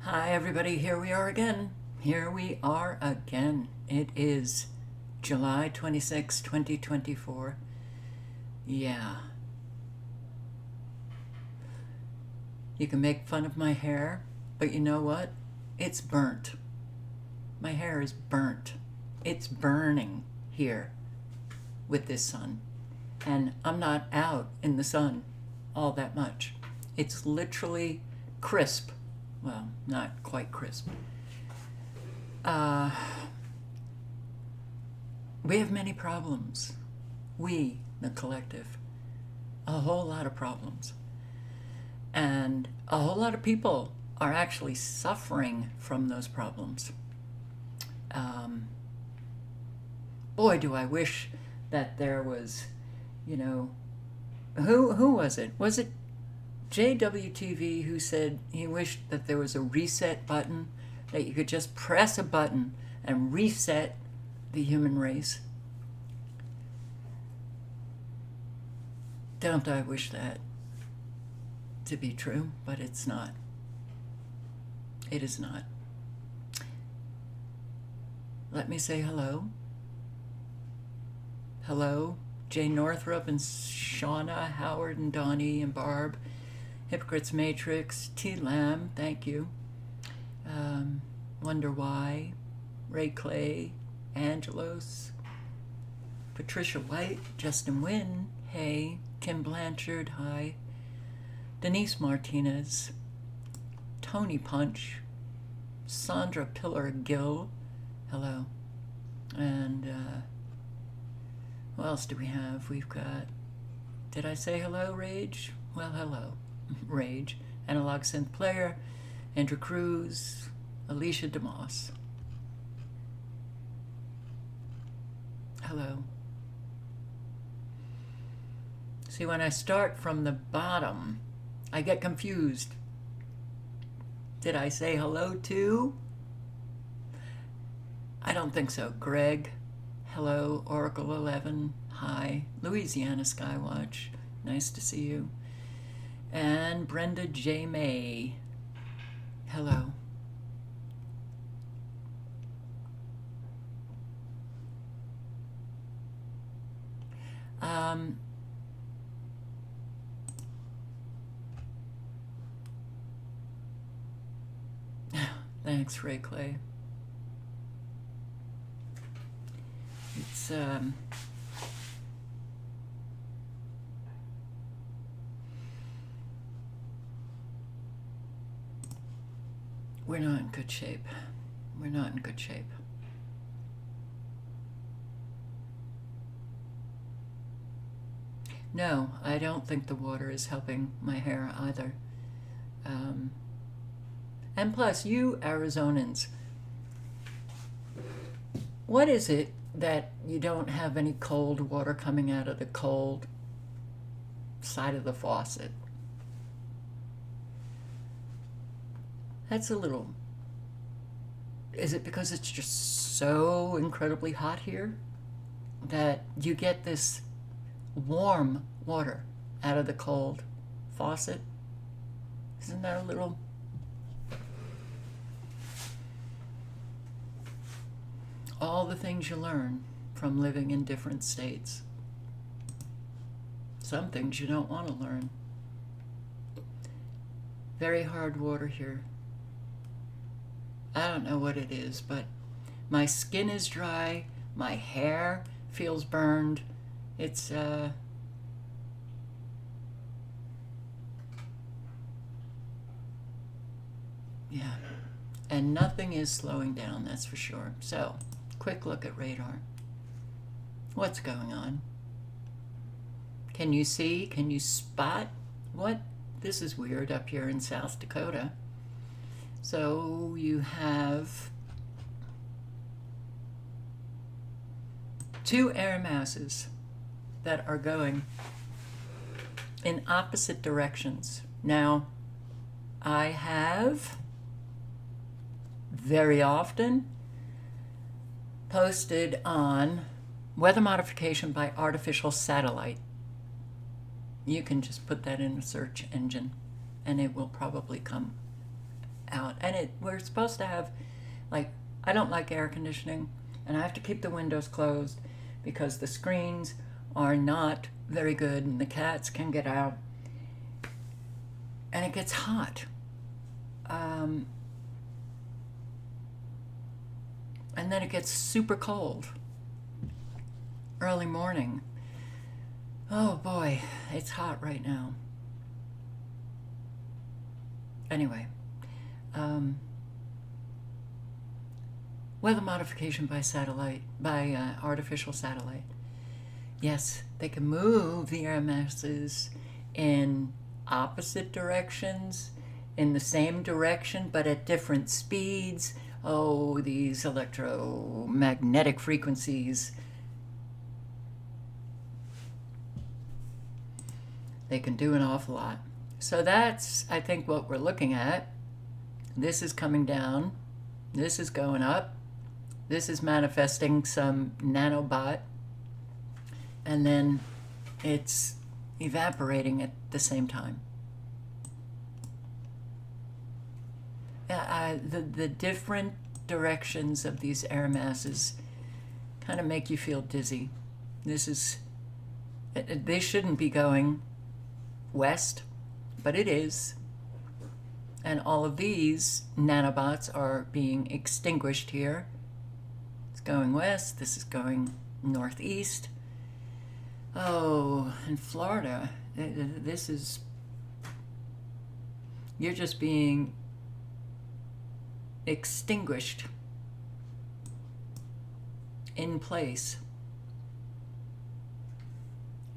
Hi, everybody. Here we are again. Here we are again. It is July 26, 2024. Yeah. You can make fun of my hair, but you know what? It's burnt. My hair is burnt. It's burning here with this sun. And I'm not out in the sun all that much. It's literally crisp. Well, not quite crisp. We have many problems. We, the collective, a whole lot of problems. And a whole lot of people are actually suffering from those problems. Boy, do I wish that there was, who was it? Was it JWTV who said he wished that there was a reset button, that you could just press a button and reset the human race? Don't I wish that to be true? But it's not. It is not. Let me say hello. Hello, Jay Northrup and Shauna, Howard and Donnie and Barb, Hypocrites Matrix, T. Lamb, thank you. Wonder Why, Ray Clay, Angelos, Patricia White, Justin Wynn, hey, Kim Blanchard, hi, Denise Martinez, Tony Punch, Sandra Pillar Gill, hello, and who else do we have? We've got, did I say hello, Rage? Well, hello, Rage, Analog Synth Player, Andrew Cruz, Alicia DeMoss. Hello. See, when I start from the bottom, I get confused. Did I say hello to? I don't think so. Greg, hello. Oracle 11, hi. Louisiana Skywatch, nice to see you. And Brenda J. May, hello. Thanks, Ray Clay. It's we're not in good shape. We're not in good shape. No, I don't think the water is helping my hair either. And plus, you Arizonans, what is it that you don't have any cold water coming out of the cold side of the faucet? That's a little... Is it because it's just so incredibly hot here that you get this warm water out of the cold faucet? Isn't that a little... All the things you learn from living in different states. Some things you don't want to learn. Very hard water here. I don't know what it is, but my skin is dry, my hair feels burned. It's yeah, and nothing is slowing down, that's for sure. So, quick look at radar. What's going on? Can you see? Can you spot? What? This is weird up here in South Dakota. So you have two air masses that are going in opposite directions. Now, I have very often posted on weather modification by artificial satellite. You can just put that in a search engine and it will probably come out. And we're supposed to have, like, I don't like air conditioning, and I have to keep the windows closed because the screens are not very good and the cats can get out. And it gets hot. And then it gets super cold early morning. Oh boy, it's hot right now. Anyway, weather modification by satellite, by artificial satellite. Yes, they can move the air masses in opposite directions, in the same direction, but at different speeds. Oh, these electromagnetic frequencies. They can do an awful lot. So that's, I think, what we're looking at. This is coming down. This is going up. This is manifesting some nanobot. And then it's evaporating at the same time. The different directions of these air masses kind of make you feel dizzy. They shouldn't be going west, but it is. And all of these nanobots are being extinguished here. It's going west, this is going northeast. Oh, in Florida, you're just being extinguished in place.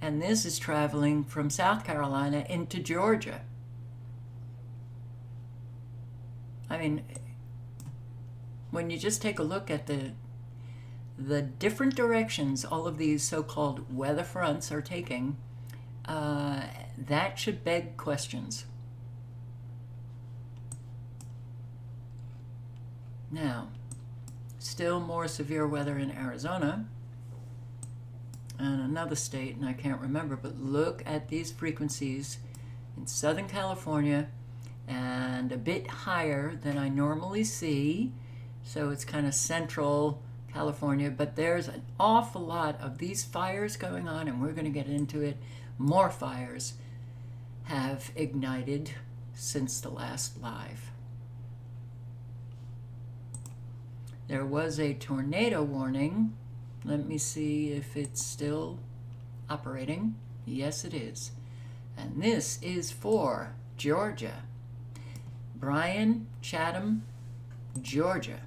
And this is traveling from South Carolina into Georgia. I mean, when you just take a look at the different directions all of these so-called weather fronts are taking, that should beg questions. Now, still more severe weather in Arizona and another state, and I can't remember, but look at these frequencies in Southern California and a bit higher than I normally see. So it's kind of central California, but there's an awful lot of these fires going on, and we're going to get into it. More fires have ignited since the last live. There was a tornado warning. Let me see if it's still operating. Yes, it is. And this is for Georgia. Bryan, Chatham, Georgia.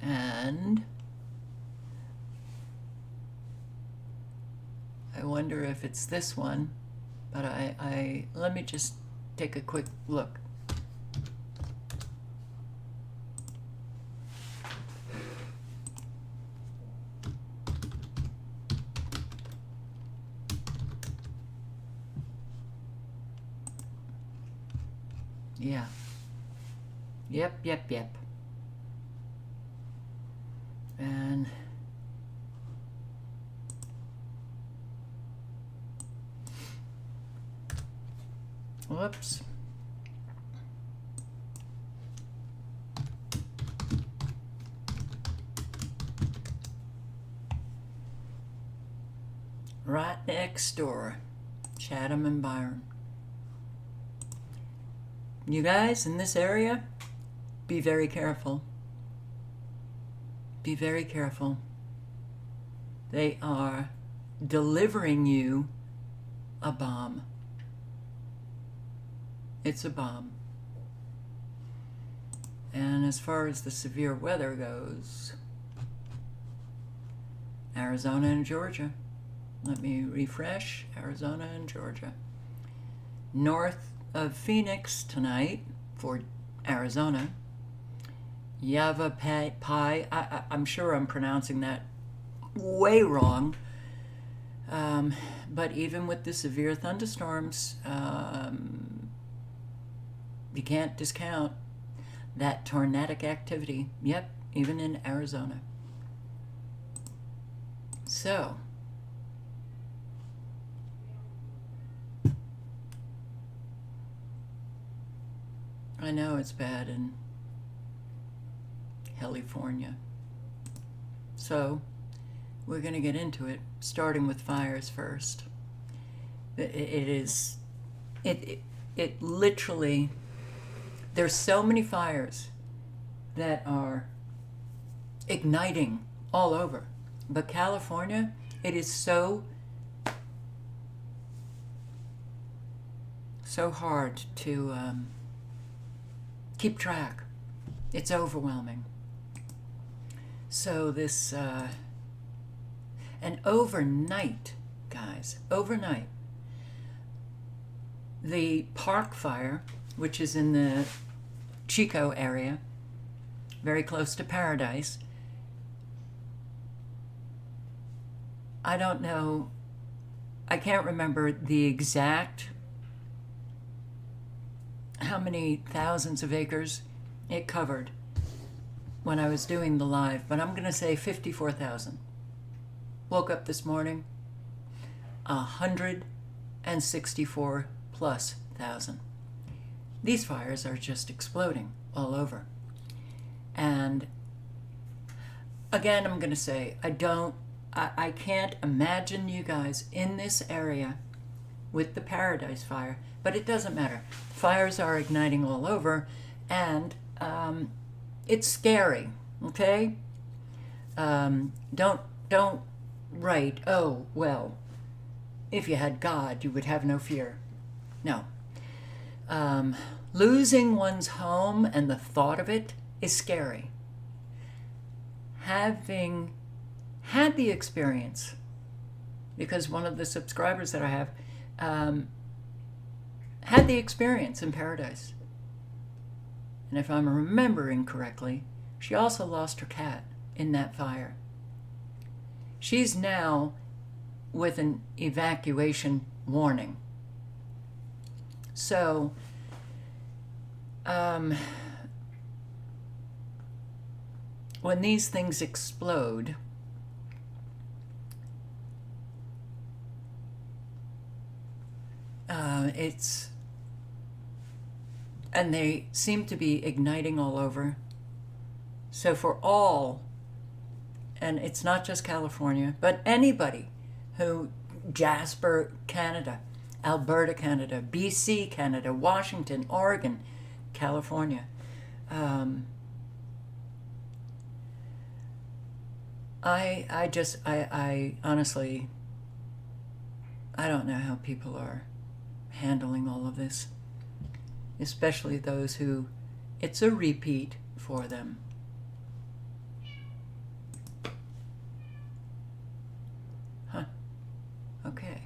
And I wonder if it's this one, but let me just take a quick look. Yeah. Yep. And whoops. Right next door, Chatham and Byron. You guys in this area, be very careful. Be very careful. They are delivering you a bomb. It's a bomb. And as far as the severe weather goes, Arizona and Georgia. Let me refresh. Arizona and Georgia. North of Phoenix tonight for Arizona. Yavapai, I'm sure I'm pronouncing that way wrong. But even with the severe thunderstorms, you can't discount that tornadic activity. Yep, even in Arizona. So, I know it's bad in California. So we're going to get into it, starting with fires first. It literally, there's so many fires that are igniting all over. But California, it is so hard to keep track. It's overwhelming. So this, and overnight, guys, overnight, the Park Fire, which is in the Chico area, very close to Paradise. I don't know, I can't remember the exact how many thousands of acres it covered when I was doing the live, but I'm going to say 54,000. Woke up this morning, 164 plus thousand. These fires are just exploding all over. And again, I'm going to say, I can't imagine you guys in this area with the Paradise Fire, but it doesn't matter. Fires are igniting all over, and it's scary, okay? Don't write, oh, well, if you had God, you would have no fear. No. Losing one's home and the thought of it is scary. Having had the experience, because one of the subscribers that I have had the experience in Paradise. And if I'm remembering correctly, she also lost her cat in that fire. She's now with an evacuation warning. So, when these things explode, and they seem to be igniting all over. So for all, and it's not just California, but anybody who, Jasper, Canada, Alberta, Canada, BC, Canada, Washington, Oregon, California, I honestly, I don't know how people are handling all of this, especially those who it's a repeat for them. Huh. Okay.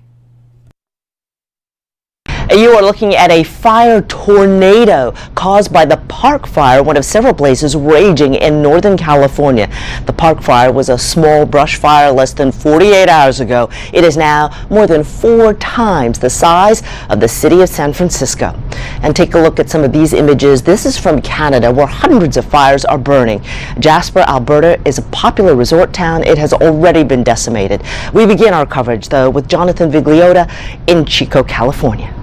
You are looking at a fire tornado caused by the Park Fire, one of several blazes raging in Northern California. The Park Fire was a small brush fire less than 48 hours ago. It is now more than 4 times the size of the city of San Francisco. And take a look at some of these images. This is from Canada, where hundreds of fires are burning. Jasper, Alberta is a popular resort town. It has already been decimated. We begin our coverage, though, with Jonathan Vigliota in Chico, California.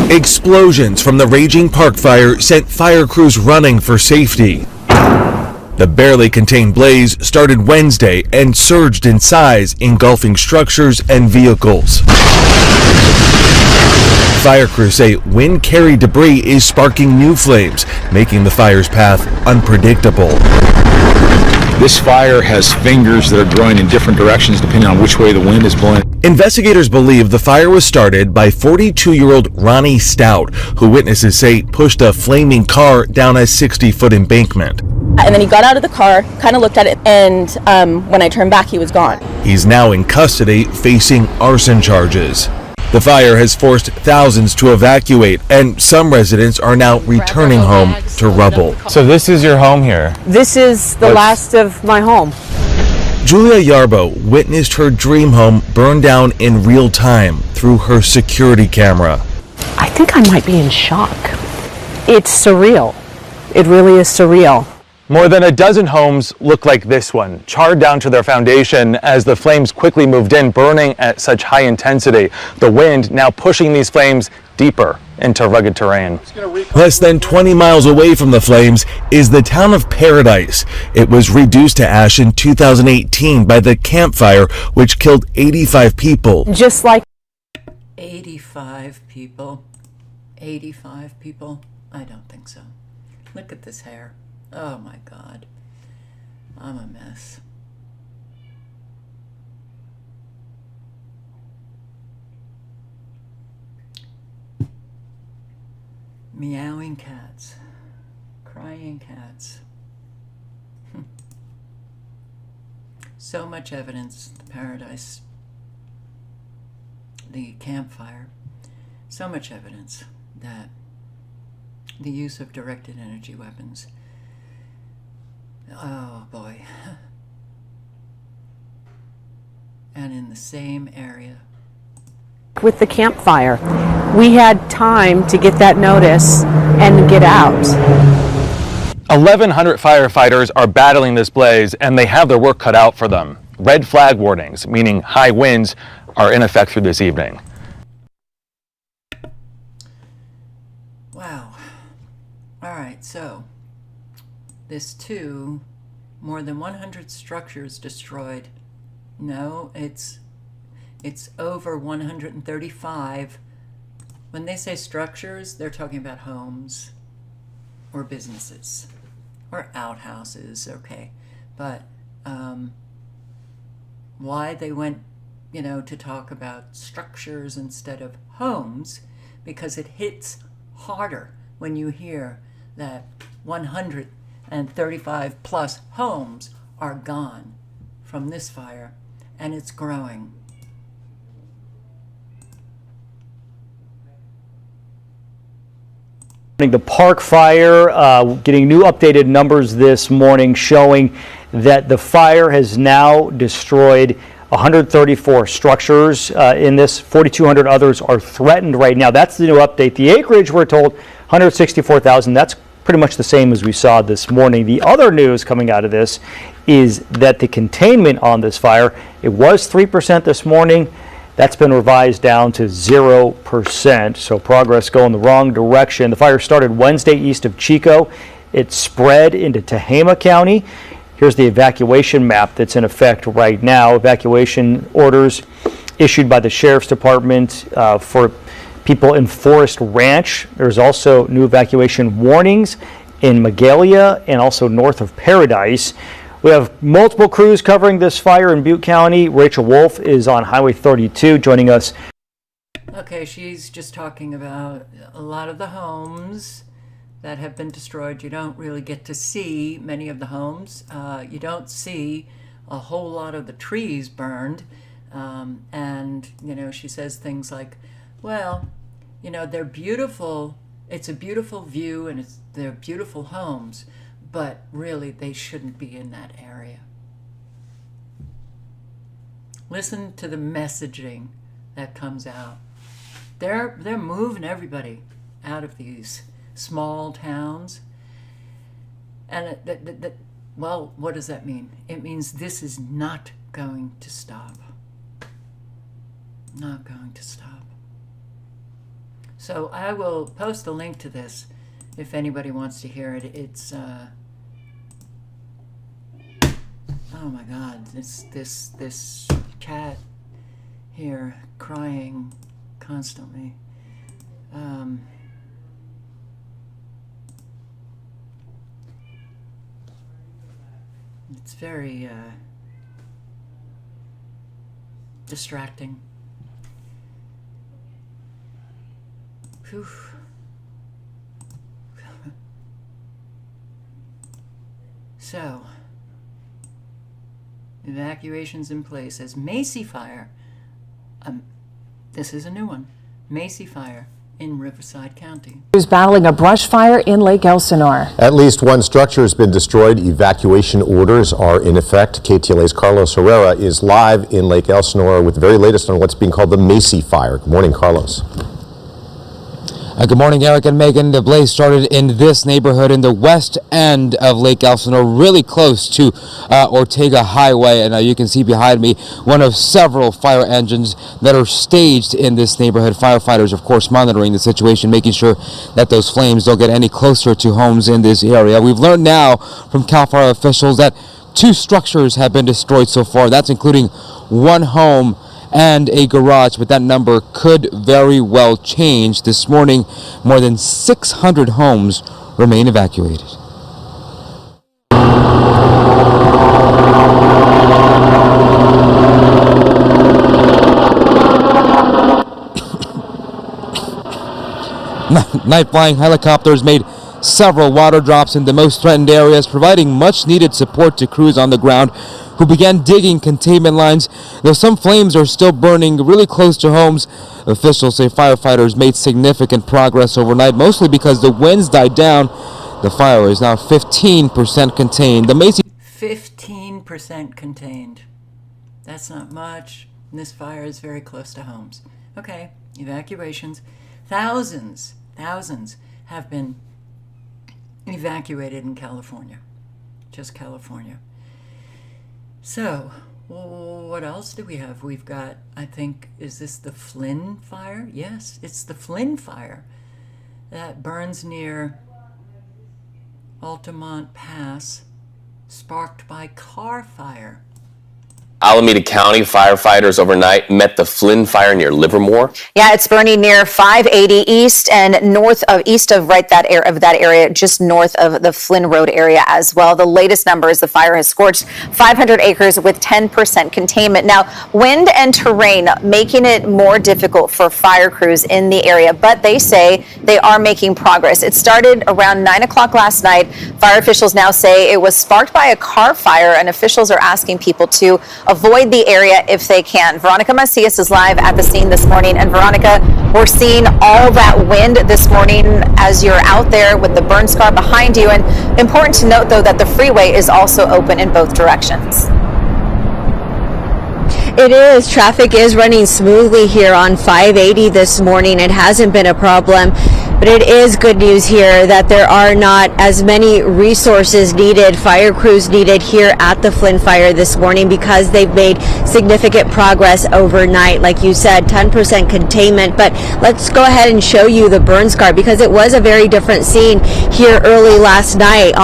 Explosions from the raging Park Fire sent fire crews running for safety. The barely contained blaze started Wednesday and surged in size, engulfing structures and vehicles. Fire crews say wind-carried debris is sparking new flames, making the fire's path unpredictable. This fire has fingers that are growing in different directions depending on which way the wind is blowing. Investigators believe the fire was started by 42-year-old Ronnie Stout, who witnesses say pushed a flaming car down a 60-foot embankment. And then he got out of the car, kind of looked at it, and when I turned back, he was gone. He's now in custody facing arson charges. The fire has forced thousands to evacuate, and some residents are now returning home to rubble. So this is your home here? This is the last of my home. Julia Yarbo witnessed her dream home burn down in real time through her security camera. I think I might be in shock. It's surreal. It really is surreal. More than a dozen homes look like this one, charred down to their foundation as the flames quickly moved in, burning at such high intensity. The wind now pushing these flames deeper into rugged terrain. Less than 20 miles away from the flames is the town of Paradise. It was reduced to ash in 2018 by the Camp Fire, which killed 85 people. Just like 85 people. 85 people? I don't think so. Look at this hair. Oh my God. I'm a mess. Meowing cats. Crying cats. So much evidence, the Paradise, the campfire, so much evidence that the use of directed energy weapons, oh boy, and in the same area. with the campfire, we had time to get that notice and get out. 1,100 firefighters are battling this blaze, and they have their work cut out for them. Red flag warnings, meaning high winds, are in effect through this evening. Wow. All right, so this too, more than 100 structures destroyed. No, it's over 135. When they say structures, they're talking about homes or businesses or outhouses, okay. But why they went, to talk about structures instead of homes, because it hits harder when you hear that 135 plus homes are gone from this fire, and it's growing. The Park Fire, getting new updated numbers this morning showing that the fire has now destroyed 134 structures in this. 4,200 others are threatened right now. That's the new update. The acreage, we're told, 164,000. That's pretty much the same as we saw this morning. The other news coming out of this is that the containment on this fire, it was 3% this morning. That's been revised down to 0%, so progress going the wrong direction. The fire started Wednesday east of Chico. It spread into Tehama County. Here's the evacuation map that's in effect right now. Evacuation orders issued by the Sheriff's Department for people in Forest Ranch. There's also new evacuation warnings in Magalia and also north of Paradise. We have multiple crews covering this fire in Butte County. Rachel Wolf is on Highway 32 joining us. Okay, she's just talking about a lot of the homes that have been destroyed. You don't really get to see many of the homes. You don't see a whole lot of the trees burned. And, she says things like, well, they're beautiful. It's a beautiful view and they're beautiful homes. But really, they shouldn't be in that area. Listen to the messaging that comes out. They're moving everybody out of these small towns. And well, what does that mean? It means this is not going to stop. Not going to stop. So I will post a link to this if anybody wants to hear it. It's oh my God, this cat here crying constantly. It's very distracting. Whew. So, evacuations in place as Macy Fire. This is a new one. Macy Fire in Riverside County. Who's battling a brush fire in Lake Elsinore. At least one structure has been destroyed. Evacuation orders are in effect. KTLA's Carlos Herrera is live in Lake Elsinore with the very latest on what's being called the Macy Fire. Good morning, Carlos. Good morning, Eric and Megan. The blaze started in this neighborhood in the west end of Lake Elsinore, really close to Ortega Highway. And you can see behind me one of several fire engines that are staged in this neighborhood. Firefighters, of course, monitoring the situation, making sure that those flames don't get any closer to homes in this area. We've learned now from CAL FIRE officials that 2 structures have been destroyed so far. That's including 1 home and a garage, but that number could very well change. This morning, more than 600 homes remain evacuated. Night flying helicopters made several water drops in the most threatened areas, providing much needed support to crews on the ground who began digging containment lines. Though some flames are still burning really close to homes, officials say firefighters made significant progress overnight, mostly because the winds died down. The fire is now 15% contained. 15% contained. That's not much. And this fire is very close to homes. Okay, evacuations. Thousands have been evacuated in California. Just California. So, what else do we have? We've got, I think, is this the Flynn fire? Yes, it's the Flynn fire that burns near Altamont Pass, sparked by car fire. Alameda County firefighters overnight met the Flynn fire near Livermore. Yeah, it's burning near 580 East and east of that area, just north of the Flynn Road area as well. The latest number is the fire has scorched 500 acres with 10% containment. Now, wind and terrain making it more difficult for fire crews in the area, but they say they are making progress. It started around 9 o'clock last night. Fire officials now say it was sparked by a car fire, and officials are asking people to avoid the area if they can. Veronica Macias is live at the scene this morning. And Veronica, we're seeing all that wind this morning as you're out there with the burn scar behind you. And important to note, though, that the freeway is also open in both directions. It is. Traffic is running smoothly here on 580 this morning. It hasn't been a problem. But it is good news here that there are not as many resources needed, fire crews needed here at the Flynn fire this morning, because they've made significant progress overnight. Like you said, 10% containment. But let's go ahead and show you the burn scar, because it was a very different scene here early last night.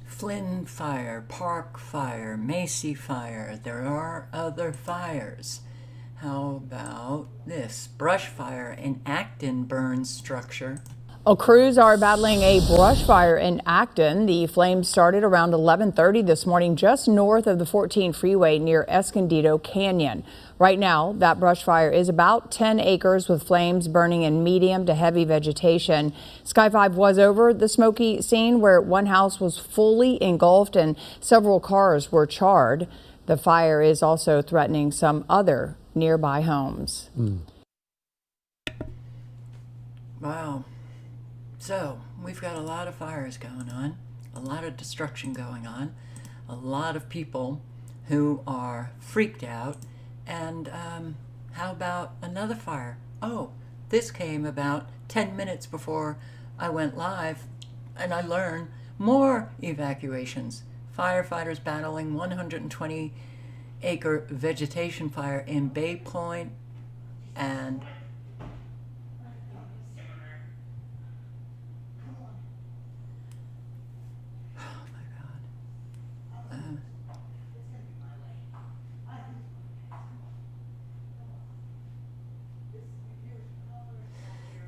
Flynn fire, Park fire, Macy fire. There are other fires. How about this? Brush fire in Acton burns structure. Crews are battling a brush fire in Acton. The flames started around 11:30 this morning just north of the 14 freeway near Escondido Canyon. Right now, that brush fire is about 10 acres with flames burning in medium to heavy vegetation. Sky 5 was over the smoky scene where one house was fully engulfed and several cars were charred. The fire is also threatening some other nearby homes. Wow. So we've got a lot of fires going on, a lot of destruction going on, a lot of people who are freaked out. And how about another fire? Oh, this came about 10 minutes before I went live, and I learned more evacuations. Firefighters battling 120-acre vegetation fire in Bay Point and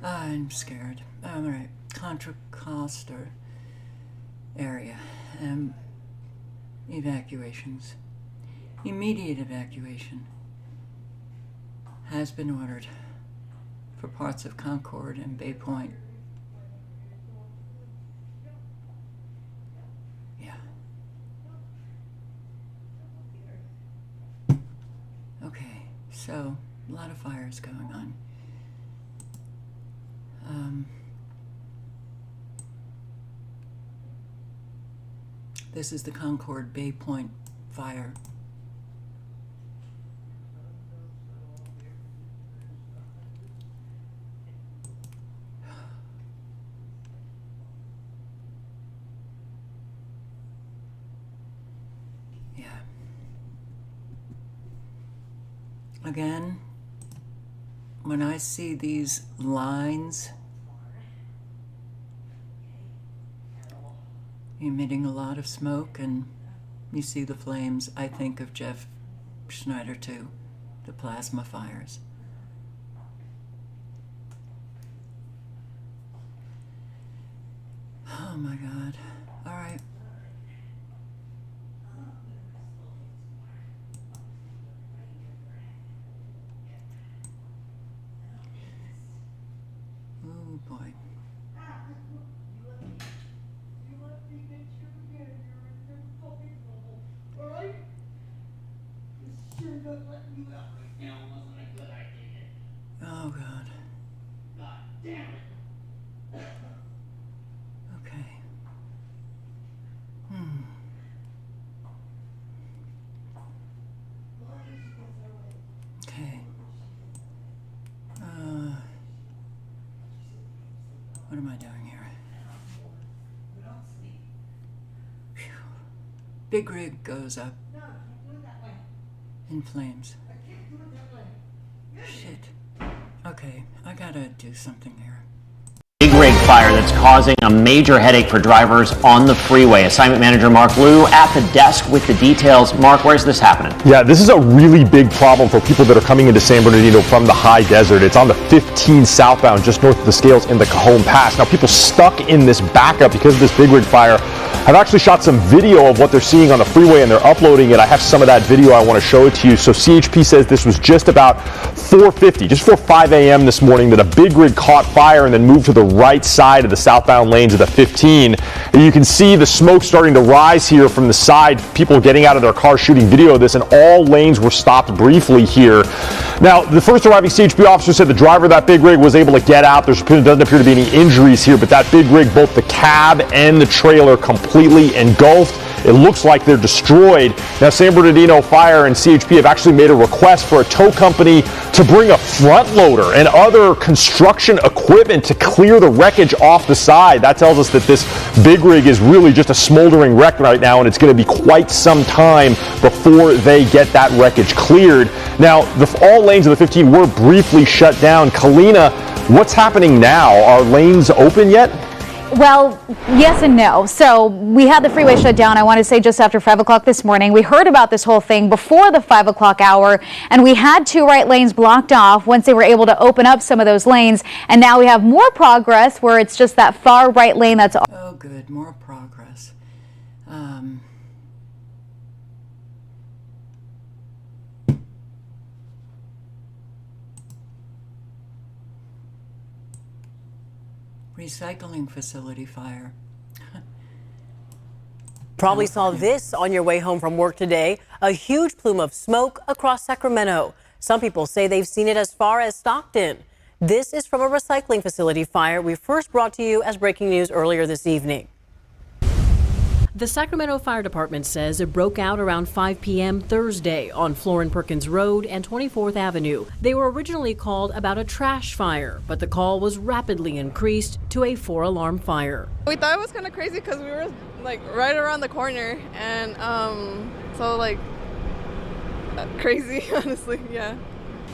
I'm scared. All right, Contra Costa area. Evacuations. Immediate evacuation has been ordered for parts of Concord and Bay Point. Yeah. Okay, so a lot of fires going on. This is the Concord Bay Point fire. Yeah. Again, when I see these lines emitting a lot of smoke and you see the flames, I think of Jeff Schneider too, the plasma fires. Oh my God. All right. Oh boy. Oh God. Okay. Okay. What am I doing here? Phew. Big rig goes up in flames. Shit. Okay, I gotta do something here. Big rig fire that's causing a major headache for drivers on the freeway. Assignment manager Mark Liu at the desk with the details. Mark, where's this happening? Yeah, this is a really big problem for people that are coming into San Bernardino from the high desert. It's on the 15 southbound, just north of the scales in the Cajon Pass. Now, people stuck in this backup because of this big rig fire have actually shot some video of what they're seeing on the freeway, and they're uploading it. I have some of that video. I want to show it to you. So CHP says this was just about 4:50, just before 5 a.m. this morning, that a big rig caught fire and then moved to the right side of the southbound lanes of the 15. And you can see the smoke starting to rise here from the side, people getting out of their cars shooting video of this, and all lanes were stopped briefly here. Now, the first arriving CHP officer said the driver of that big rig was able to get out. There doesn't appear to be any injuries here, but that big rig, both the cab and the trailer, completely engulfed. It looks like they're destroyed. Now, San Bernardino Fire and CHP have actually made a request for a tow company to bring a front loader and other construction equipment to clear the wreckage off the side. That tells us that this big rig is really just a smoldering wreck right now, and it's going to be quite some time before they get that wreckage cleared. Now, all lanes of the 15 were briefly shut down. Kalina, what's happening now? Are lanes open yet? Well, yes and no. So we had the freeway shut down, I want to say just after 5 o'clock this morning. We heard about this whole thing before the 5 o'clock hour, and we had 2 right lanes blocked off once they were able to open up some of those lanes. And now we have more progress where it's just that far right lane that's... Oh, good. More progress. Recycling facility fire. Probably saw this on your way home from work today, a huge plume of smoke across Sacramento. Some people say they've seen it as far as Stockton. This is from a recycling facility fire we first brought to you as breaking news earlier this evening. The Sacramento Fire Department says it broke out around 5 p.m. Thursday on Florin Perkins Road and 24th Avenue. They were originally called about a trash fire, but the call was rapidly increased to a 4-alarm fire. We thought it was kind of crazy because we were like right around the corner, and so like crazy, honestly, yeah.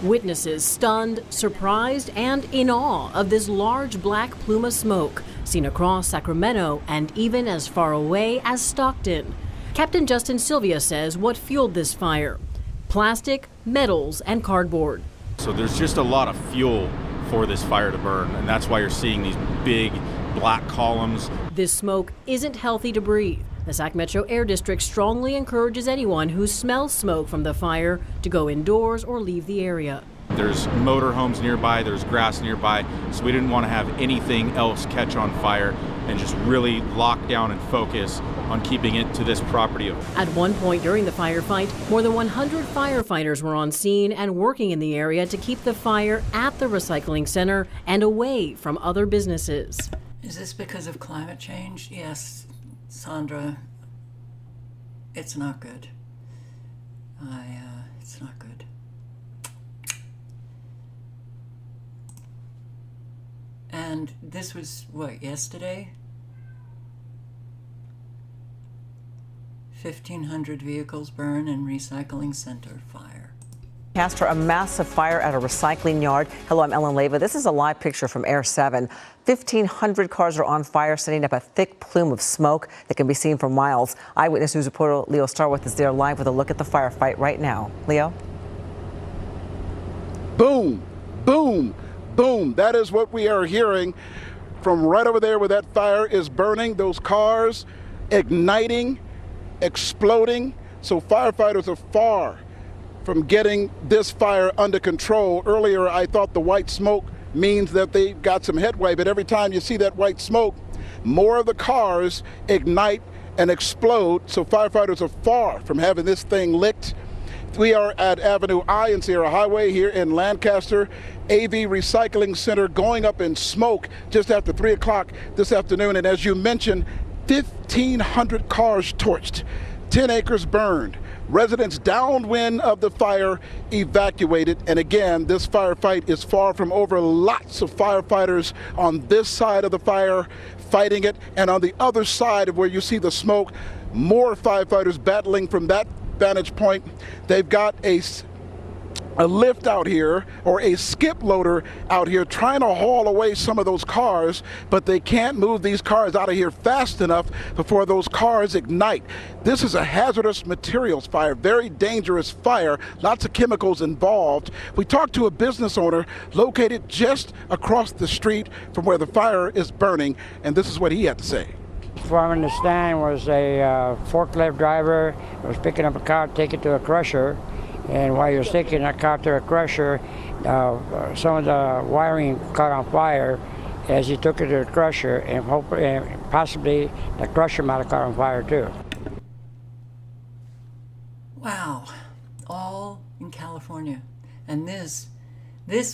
Witnesses stunned, surprised, and in awe of this large black plume of smoke seen across Sacramento and even as far away as Stockton. Captain Justin Sylvia says what fueled this fire: plastic, metals, and cardboard. So there's just a lot of fuel for this fire to burn, and that's why you're seeing these big black columns. This smoke isn't healthy to breathe. The Sac Metro Air District strongly encourages anyone who smells smoke from the fire to go indoors or leave the area. There's motorhomes nearby, there's grass nearby, so we didn't want to have anything else catch on fire, and just really lock down and focus on keeping it to this property. At one point during the firefight, more than 100 firefighters were on scene and working in the area to keep the fire at the recycling center and away from other businesses. Is this because of climate change? Yes, Sandra, it's not good. It's not good. And this was, what, yesterday? 1,500 vehicles burn in recycling center fire. Castor, a massive fire at a recycling yard. Hello, I'm Ellen Leva. This is a live picture from Air 7. 1,500 cars are on fire, setting up a thick plume of smoke that can be seen for miles. Eyewitness News reporter Leo Starworth is there live with a look at the firefight right now. Leo? Boom, boom, boom. That is what we are hearing from right over there where that fire is burning. Those cars igniting, exploding. So firefighters are far from getting this fire under control. Earlier, I thought the white smoke means that they got some headway, but every time you see that white smoke, more of the cars ignite and explode. So firefighters are far from having this thing licked. We are at Avenue I and Sierra Highway here in Lancaster. AV Recycling Center going up in smoke just after 3 o'clock this afternoon. And as you mentioned, 1,500 cars torched, 10 acres burned, residents downwind of the fire evacuated. And again, this firefight is far from over. Lots of firefighters on this side of the fire fighting it, and on the other side of where you see the smoke, more firefighters battling from that vantage point. They've got a lift out here, or a skip loader out here, trying to haul away some of those cars, but they can't move these cars out of here fast enough before those cars ignite. This is a hazardous materials fire, very dangerous fire, lots of chemicals involved. We talked to a business owner located just across the street from where the fire is burning, and this is what he had to say. What I understand was a forklift driver was picking up a car to take it to a crusher. And while he was taking that car to a crusher, some of the wiring caught on fire as he took it to the crusher, and possibly the crusher might have caught on fire too. Wow, all in California. And this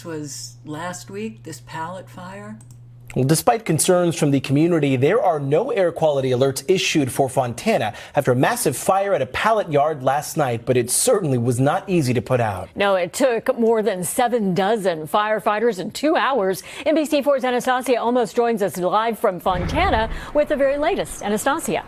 was last week, this pallet fire. Well, despite concerns from the community, there are no air quality alerts issued for Fontana after a massive fire at a pallet yard last night, but it certainly was not easy to put out. No, it took more than 7 dozen firefighters in 2 hours. NBC4's Anastasia almost joins us live from Fontana with the very latest. Anastasia.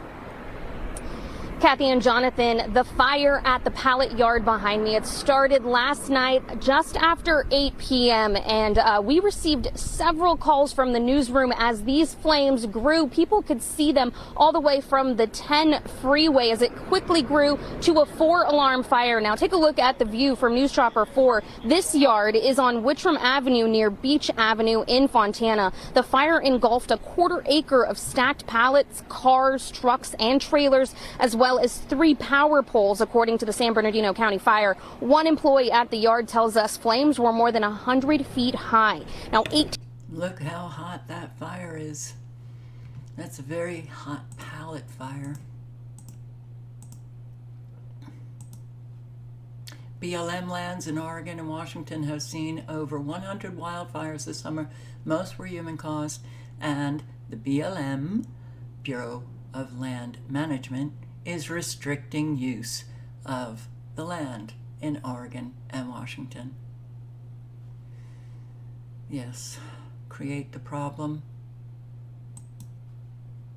Kathy and Jonathan, the fire at the pallet yard behind me, it started last night just after 8 p.m. and we received several calls from the newsroom as these flames grew. People could see them all the way from the 10 freeway as it quickly grew to a 4-alarm fire. Now take a look at the view from News Chopper 4. This yard is on Whitram Avenue near Beach Avenue in Fontana. The fire engulfed a 1/4 acre of stacked pallets, cars, trucks, and trailers, as well as 3 power poles, according to the San Bernardino County Fire. One employee at the yard tells us flames were more than 100 feet high. Now, Look how hot that fire is. That's a very hot pallet fire. BLM lands in Oregon and Washington have seen over 100 wildfires this summer. Most were human-caused, and the BLM, Bureau of Land Management, is restricting use of the land in Oregon and Washington. Yes, create the problem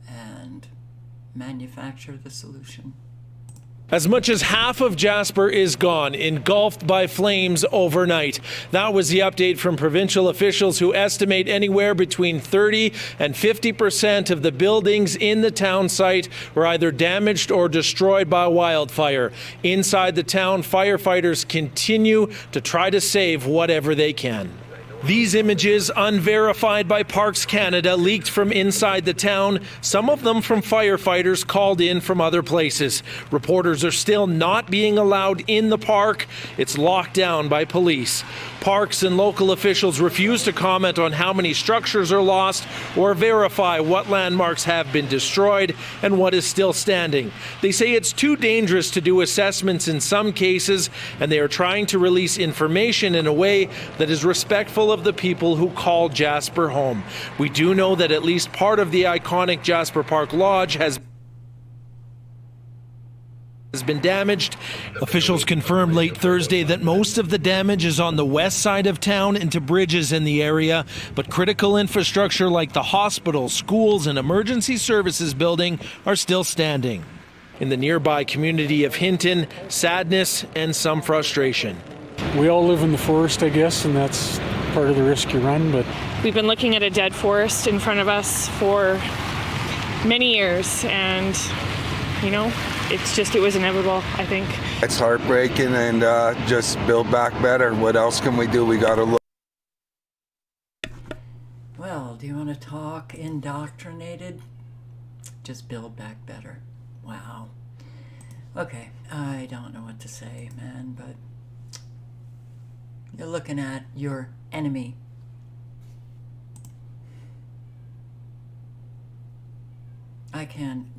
and manufacture the solution. As much as half of Jasper is gone, engulfed by flames overnight. That was the update from provincial officials who estimate anywhere between 30 and 50% of the buildings in the town site were either damaged or destroyed by wildfire. Inside the town, firefighters continue to try to save whatever they can. These images, unverified by Parks Canada, leaked from inside the town, some of them from firefighters called in from other places. Reporters are still not being allowed in the park. It's locked down by police. Parks and local officials refuse to comment on how many structures are lost or verify what landmarks have been destroyed and what is still standing. They say it's too dangerous to do assessments in some cases, and they are trying to release information in a way that is respectful of the people who call Jasper home. We do know that at least part of the iconic Jasper Park Lodge has been damaged. Officials confirmed late Thursday that most of the damage is on the west side of town and to bridges in the area, but critical infrastructure like the hospital, schools, and emergency services building are still standing. In the nearby community of Hinton, sadness and some frustration. We all live in the forest, I guess, and that's part of the risk you run, but we've been looking at a dead forest in front of us for many years, and it was inevitable, I think. It's heartbreaking, and just build back better. What else can we do? We got to look. Well, do you want to talk indoctrinated? Just build back better. Wow. Okay, I don't know what to say, man, but you're looking at your enemy. I can,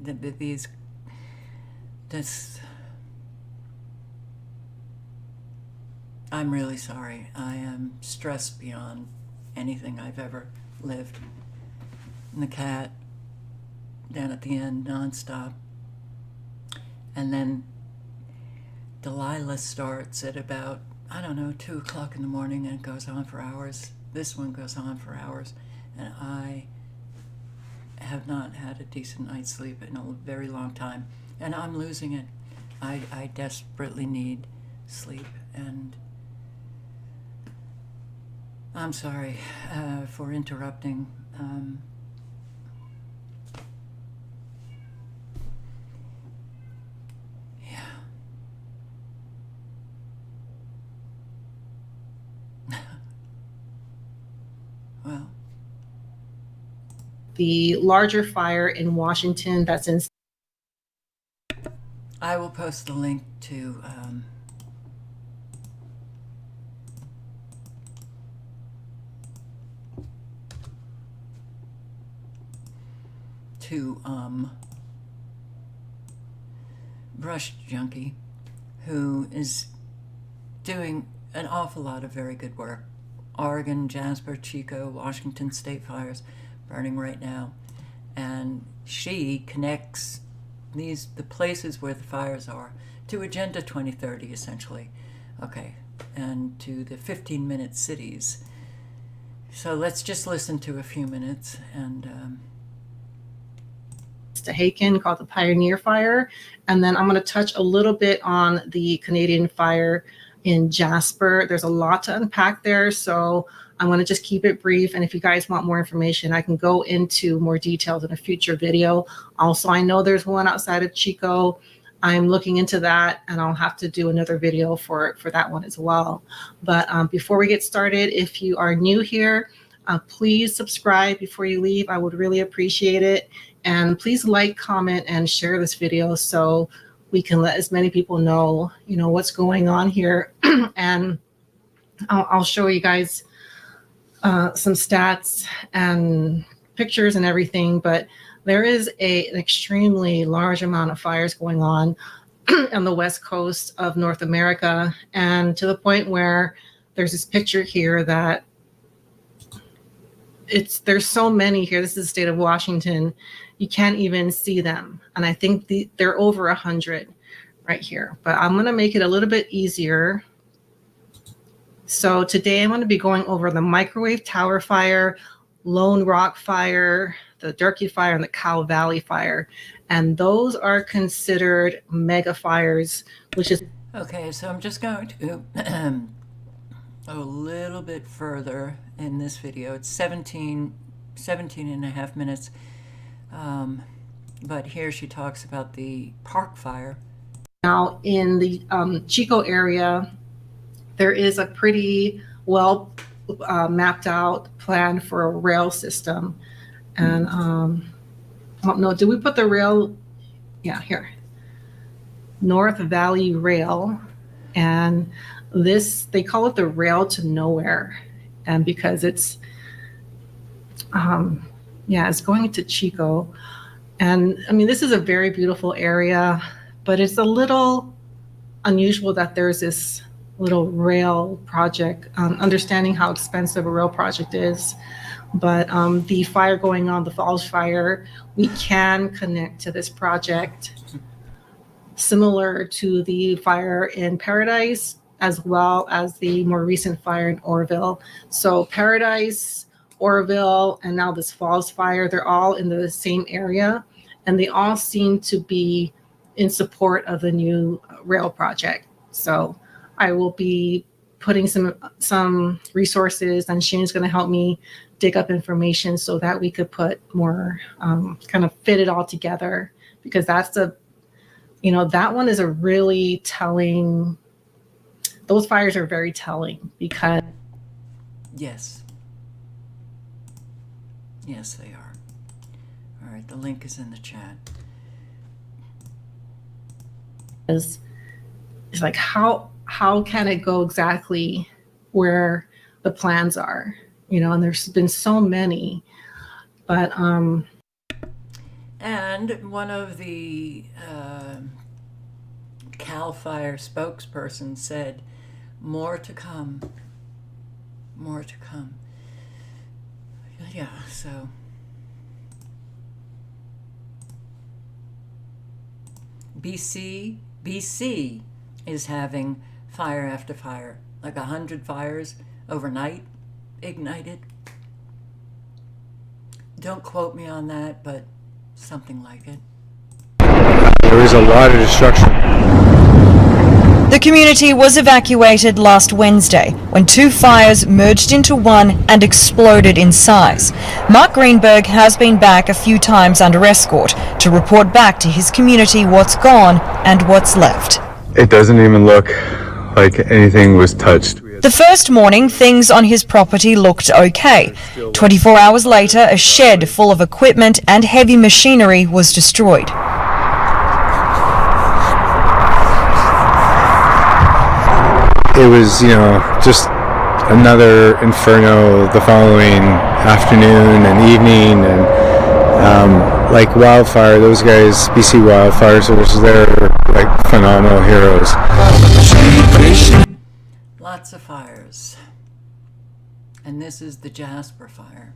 I'm really sorry. I am stressed beyond anything I've ever lived. And the cat down at the end, nonstop. And then Delilah starts at about, 2 o'clock in the morning, and it goes on for hours. This one goes on for hours. And I have not had a decent night's sleep in a very long time. And I'm losing it. I desperately need sleep. And I'm sorry for interrupting. Well, the larger fire in Washington that's in. I will post the link to Brush Junkie, who is doing an awful lot of very good work. Oregon, Jasper, Chico, Washington state fires burning right now. And she connects the places where the fires are to Agenda 2030, essentially. Okay, and to the 15-minute cities. So let's just listen to a few minutes and Haken called the Pioneer Fire. And then I'm going to touch a little bit on the Canadian fire in Jasper. There's a lot to unpack there, so I'm going to just keep it brief. And if you guys want more information, I can go into more details in a future video. Also, I know there's one outside of Chico. I'm looking into that, and I'll have to do another video for that one as well. But before we get started, if you are new here, please subscribe before you leave. I would really appreciate it. And please like, comment, and share this video so we can let as many people know, what's going on here. And I'll show you guys some stats and pictures and everything. But there is an extremely large amount of fires going on the west coast of North America, and to the point where there's this picture here that there's so many here. This is the state of Washington. You can't even see them. And I think they're over 100 right here. But I'm going to make it a little bit easier. So today I'm going to be going over the Microwave Tower Fire, Lone Rock Fire, the Durkee Fire, and the Cow Valley Fire. And those are considered mega fires, which is... Okay, so I'm just going to a little bit further in this video. It's 17 and a half minutes. But here she talks about the Park Fire. Now in the Chico area, there is a pretty well mapped out plan for a rail system. And I don't know, did we put the rail? Yeah, here. North Valley Rail. And this, they call it the rail to nowhere. And because it's, it's going to Chico. And I mean, this is a very beautiful area, but it's a little unusual that there's this little rail project, understanding how expensive a rail project is. But the fire going on, the Falls Fire, we can connect to this project similar to the fire in Paradise, as well as the more recent fire in Oroville. So Paradise, Oroville, and now this Falls Fire, they're all in the same area, and they all seem to be in support of the new rail project. So I will be putting some resources, and Shane's going to help me dig up information so that we could put more, kind of fit it all together, because that's that one is a really telling, those fires are very telling because. Yes, they are. All right, the link is in the chat. It's like, how can it go exactly where the plans are, and there's been so many, but and one of the CAL FIRE spokesperson said, more to come. Yeah, so BC is having fire after fire, like 100 fires overnight ignited. Don't quote me on that, but something like it. There is a lot of destruction. The community was evacuated last Wednesday when two fires merged into one and exploded in size. Mark Greenberg has been back a few times under escort to report back to his community what's gone and what's left. It doesn't even look like anything was touched. The first morning, things on his property looked okay. 24 hours later, a shed full of equipment and heavy machinery was destroyed. It was, just another inferno the following afternoon and evening, and like Wildfire, those guys, BC Wildfire Services, they're like phenomenal heroes. Lots of fires. And this is the Jasper fire.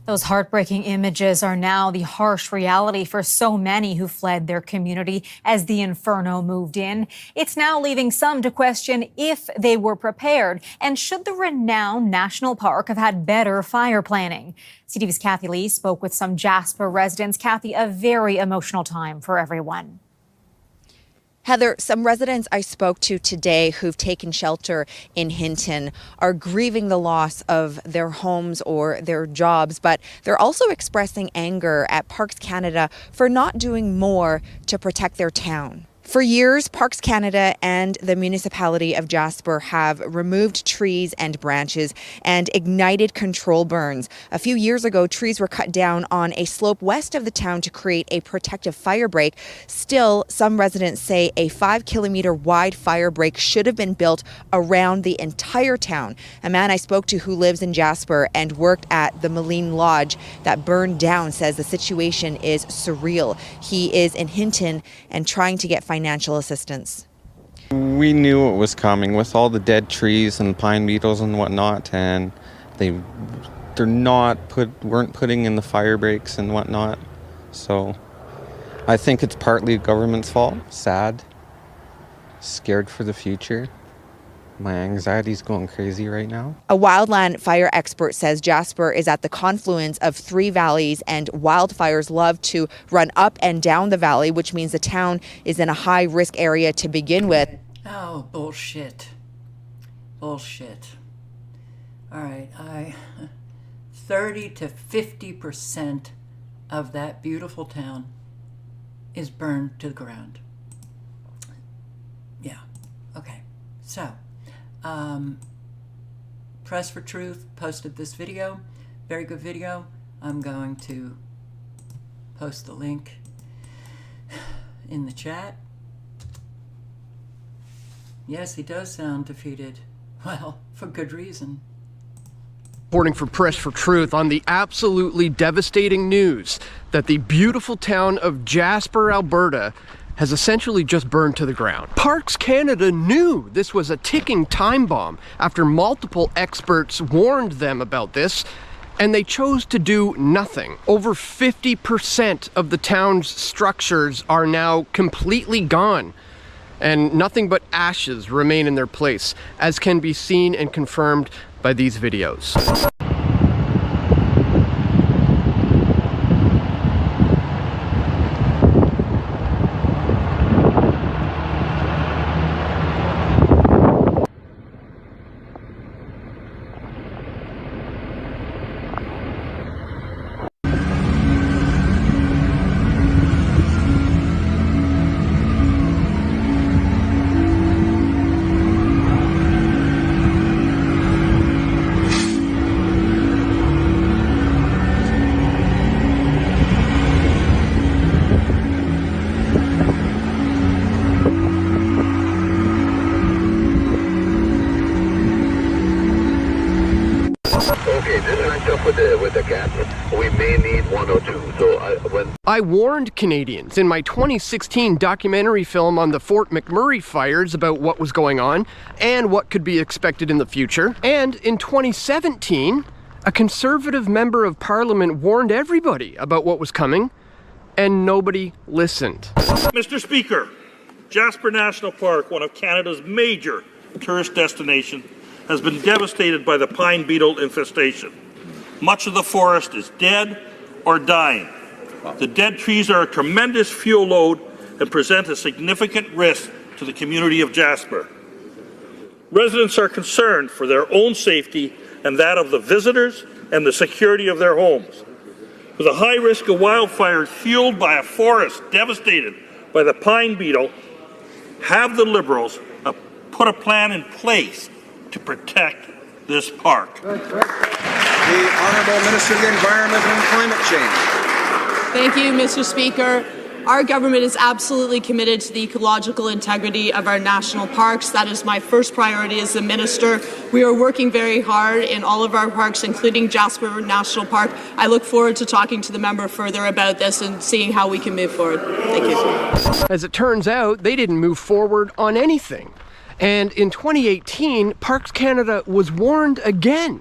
Those heartbreaking images are now the harsh reality for so many who fled their community as the inferno moved in. It's now leaving some to question if they were prepared, and should the renowned national park have had better fire planning. CTV's Kathy Lee spoke with some Jasper residents. Kathy, a very emotional time for everyone. Heather, some residents I spoke to today who've taken shelter in Hinton are grieving the loss of their homes or their jobs, but they're also expressing anger at Parks Canada for not doing more to protect their town. For years, Parks Canada and the municipality of Jasper have removed trees and branches and ignited control burns. A few years ago, trees were cut down on a slope west of the town to create a protective fire break. Still, some residents say a 5-kilometer wide fire break should have been built around the entire town. A man I spoke to who lives in Jasper and worked at the Moline Lodge that burned down says the situation is surreal. He is in Hinton and trying to get financial assistance. We knew it was coming with all the dead trees and pine beetles and whatnot, and weren't putting in the fire breaks and whatnot. So I think it's partly government's fault. Sad, scared for the future. My anxiety's going crazy right now. A wildland fire expert says Jasper is at the confluence of three valleys, and wildfires love to run up and down the valley, which means the town is in a high-risk area to begin with. Oh, bullshit. Bullshit. All right, 30 to 50% of that beautiful town is burned to the ground. Yeah, okay. So, Press for Truth posted this video. Very good video. I'm going to post the link in the chat. Yes, he does sound defeated. Well, for good reason. Reporting for Press for Truth on the absolutely devastating news that the beautiful town of Jasper, Alberta, has essentially just burned to the ground. Parks Canada knew this was a ticking time bomb after multiple experts warned them about this, and they chose to do nothing. Over 50% of the town's structures are now completely gone, and nothing but ashes remain in their place, as can be seen and confirmed by these videos. with the gas. We may need one or two. So I warned Canadians in my 2016 documentary film on the Fort McMurray fires about what was going on and what could be expected in the future. And in 2017, a Conservative member of Parliament warned everybody about what was coming, and nobody listened. Mr. Speaker, Jasper National Park, one of Canada's major tourist destinations, has been devastated by the pine beetle infestation. Much of the forest is dead or dying. The dead trees are a tremendous fuel load and present a significant risk to the community of Jasper. Residents are concerned for their own safety and that of the visitors and the security of their homes. With a high risk of wildfires fueled by a forest devastated by the pine beetle, have the Liberals put a plan in place to protect this park? The Honourable Minister of the Environment and Climate Change. Thank you, Mr. Speaker. Our government is absolutely committed to the ecological integrity of our national parks. That is my first priority as the minister. We are working very hard in all of our parks, including Jasper National Park. I look forward to talking to the member further about this and seeing how we can move forward. Thank you. As it turns out, they didn't move forward on anything. And in 2018, Parks Canada was warned again.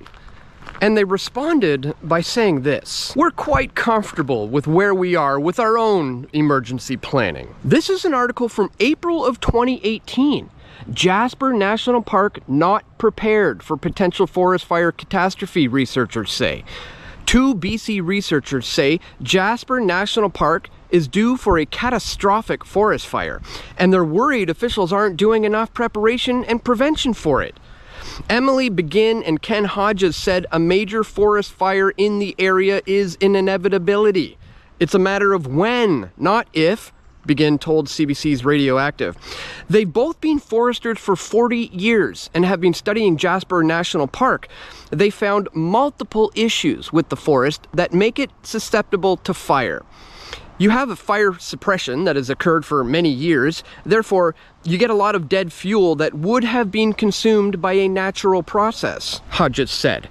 And they responded by saying this: we're quite comfortable with where we are with our own emergency planning. This is an article from April of 2018. Jasper National Park not prepared for potential forest fire catastrophe, researchers say. 2 BC researchers say Jasper National Park is due for a catastrophic forest fire, and they're worried officials aren't doing enough preparation and prevention for it. Emily Begin and Ken Hodges said a major forest fire in the area is an inevitability. It's a matter of when, not if, Begin told CBC's Radioactive. They've both been foresters for 40 years and have been studying Jasper National Park. They found multiple issues with the forest that make it susceptible to fire. You have a fire suppression that has occurred for many years, therefore you get a lot of dead fuel that would have been consumed by a natural process, Hodges said.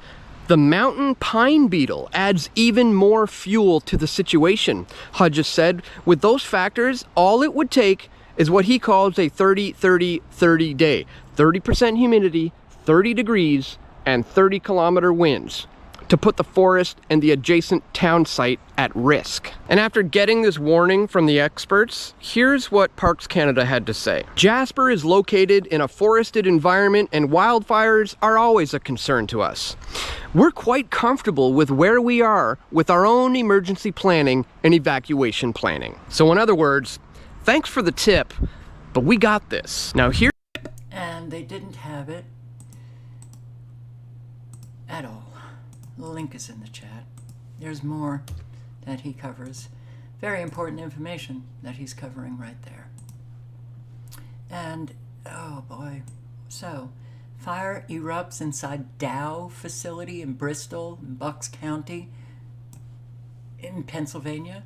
The mountain pine beetle adds even more fuel to the situation, Hodges said. With those factors, all it would take is what he calls a 30-30-30 day. 30% humidity, 30 degrees, and 30-kilometer winds to put the forest and the adjacent town site at risk. And after getting this warning from the experts, here's what Parks Canada had to say. Jasper is located in a forested environment and wildfires are always a concern to us. We're quite comfortable with where we are with our own emergency planning and evacuation planning. So in other words, thanks for the tip, but we got this. Now here... And they didn't have it at all. The link is in the chat. There's more that he covers. Very important information that he's covering right there. And, oh boy. So, fire erupts inside Dow facility in Bristol, in Bucks County, in Pennsylvania.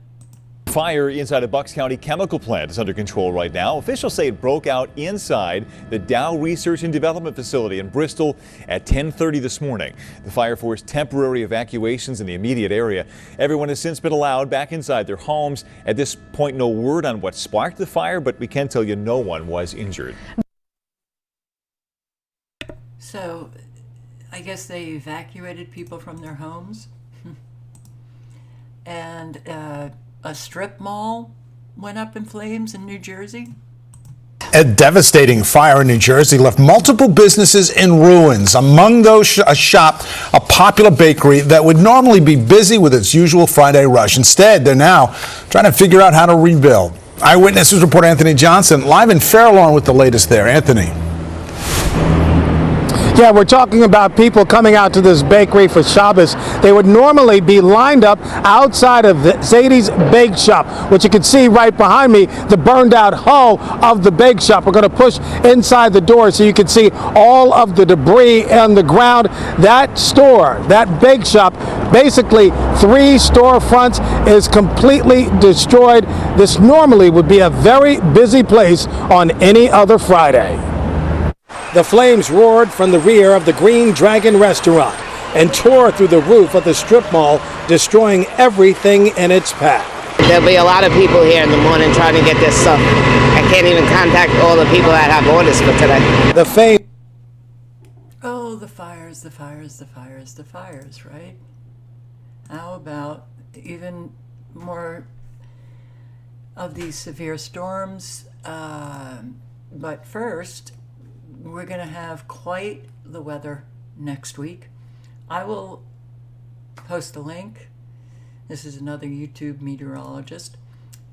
Fire inside a Bucks County chemical plant is under control right now. Officials say it broke out inside the Dow Research and Development Facility in Bristol at 10:30 this morning. The fire forced temporary evacuations in the immediate area. Everyone has since been allowed back inside their homes. At this point, no word on what sparked the fire, but we can tell you no one was injured. So, I guess they evacuated people from their homes. And, a strip mall went up in flames in New Jersey. A devastating fire in New Jersey left multiple businesses in ruins. Among those, a shop, a popular bakery that would normally be busy with its usual Friday rush. Instead, they're now trying to figure out how to rebuild. Eyewitnesses reporter Anthony Johnson live in Fair Lawn with the latest there. Anthony. Yeah, we're talking about people coming out to this bakery for Shabbos. They would normally be lined up outside of Zadie's Bake Shop, which you can see right behind me, the burned out hull of the bake shop. We're going to push inside the door so you can see all of the debris on the ground. That store, that bake shop, basically 3 storefronts, is completely destroyed. This normally would be a very busy place on any other Friday. The flames roared from the rear of the Green Dragon restaurant. and tore through the roof of the strip mall, destroying everything in its path. There'll be a lot of people here in the morning trying to get their stuff. I can't even contact all the people that have orders for today. The fame. Oh, the fires, the fires, the fires, the fires, right? How about even more of these severe storms? But first, we're going to have quite the weather next week. I will post a link. This is another YouTube meteorologist.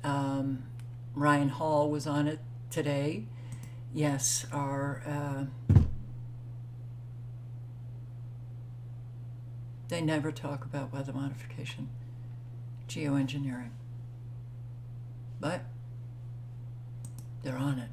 Ryan Hall was on it today. Yes, they never talk about weather modification, geoengineering, but they're on it.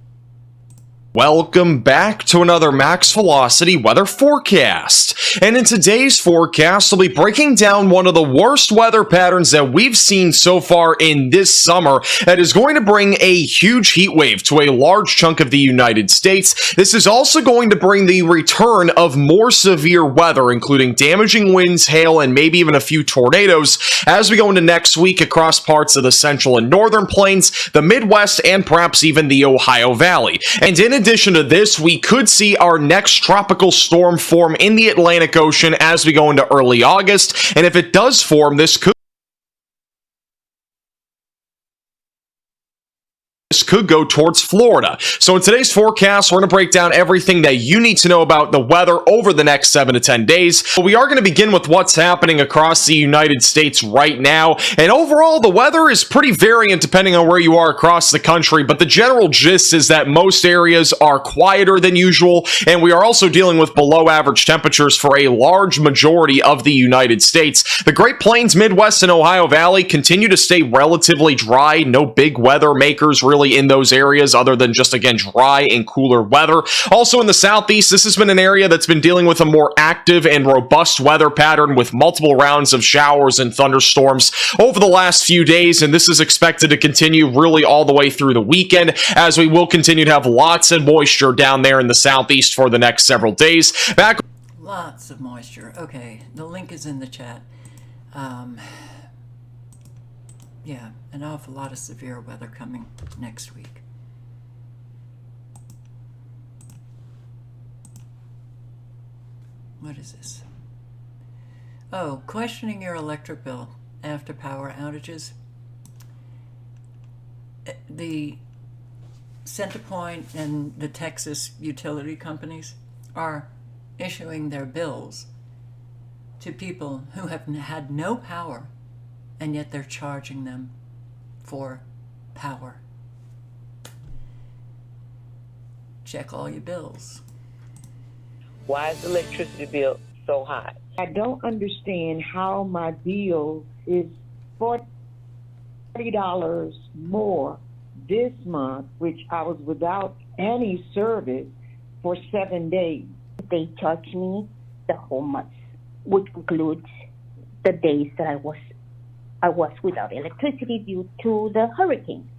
Welcome back to another Max Velocity weather forecast. And in today's forecast, we'll be breaking down one of the worst weather patterns that we've seen so far in this summer that is going to bring a huge heat wave to a large chunk of the United States. This is also going to bring the return of more severe weather, including damaging winds, hail, and maybe even a few tornadoes as we go into next week across parts of the central and northern plains, the Midwest, and perhaps even the Ohio Valley. And in addition to this, we could see our next tropical storm form in the Atlantic Ocean as we go into early August. And if it does form, this could go towards Florida. So in today's forecast, we're going to break down everything that you need to know about the weather over the next 7 to 10 days. But we are going to begin with what's happening across the United States right now. And overall, the weather is pretty variant depending on where you are across the country. But the general gist is that most areas are quieter than usual. And we are also dealing with below average temperatures for a large majority of the United States. The Great Plains, Midwest, and Ohio Valley continue to stay relatively dry. No big weather makers really in those areas other than just, again, dry and cooler weather. Also in the southeast, this has been an area that's been dealing with a more active and robust weather pattern with multiple rounds of showers and thunderstorms over the last few days, and this is expected to continue really all the way through the weekend as we will continue to have lots of moisture down there in the southeast for the next several days. Lots of moisture. Okay, the link is in the chat. Yeah, an awful lot of severe weather coming next week. What is this? Oh, questioning your electric bill after power outages. The CenterPoint and the Texas utility companies are issuing their bills to people who have had no power, and yet they're charging them for power. Check all your bills. Why is the electricity bill so high? I don't understand how my bill is $40 more this month, which I was without any service for 7 days. They charged me the whole month, which includes the days that I was without electricity due to the hurricane.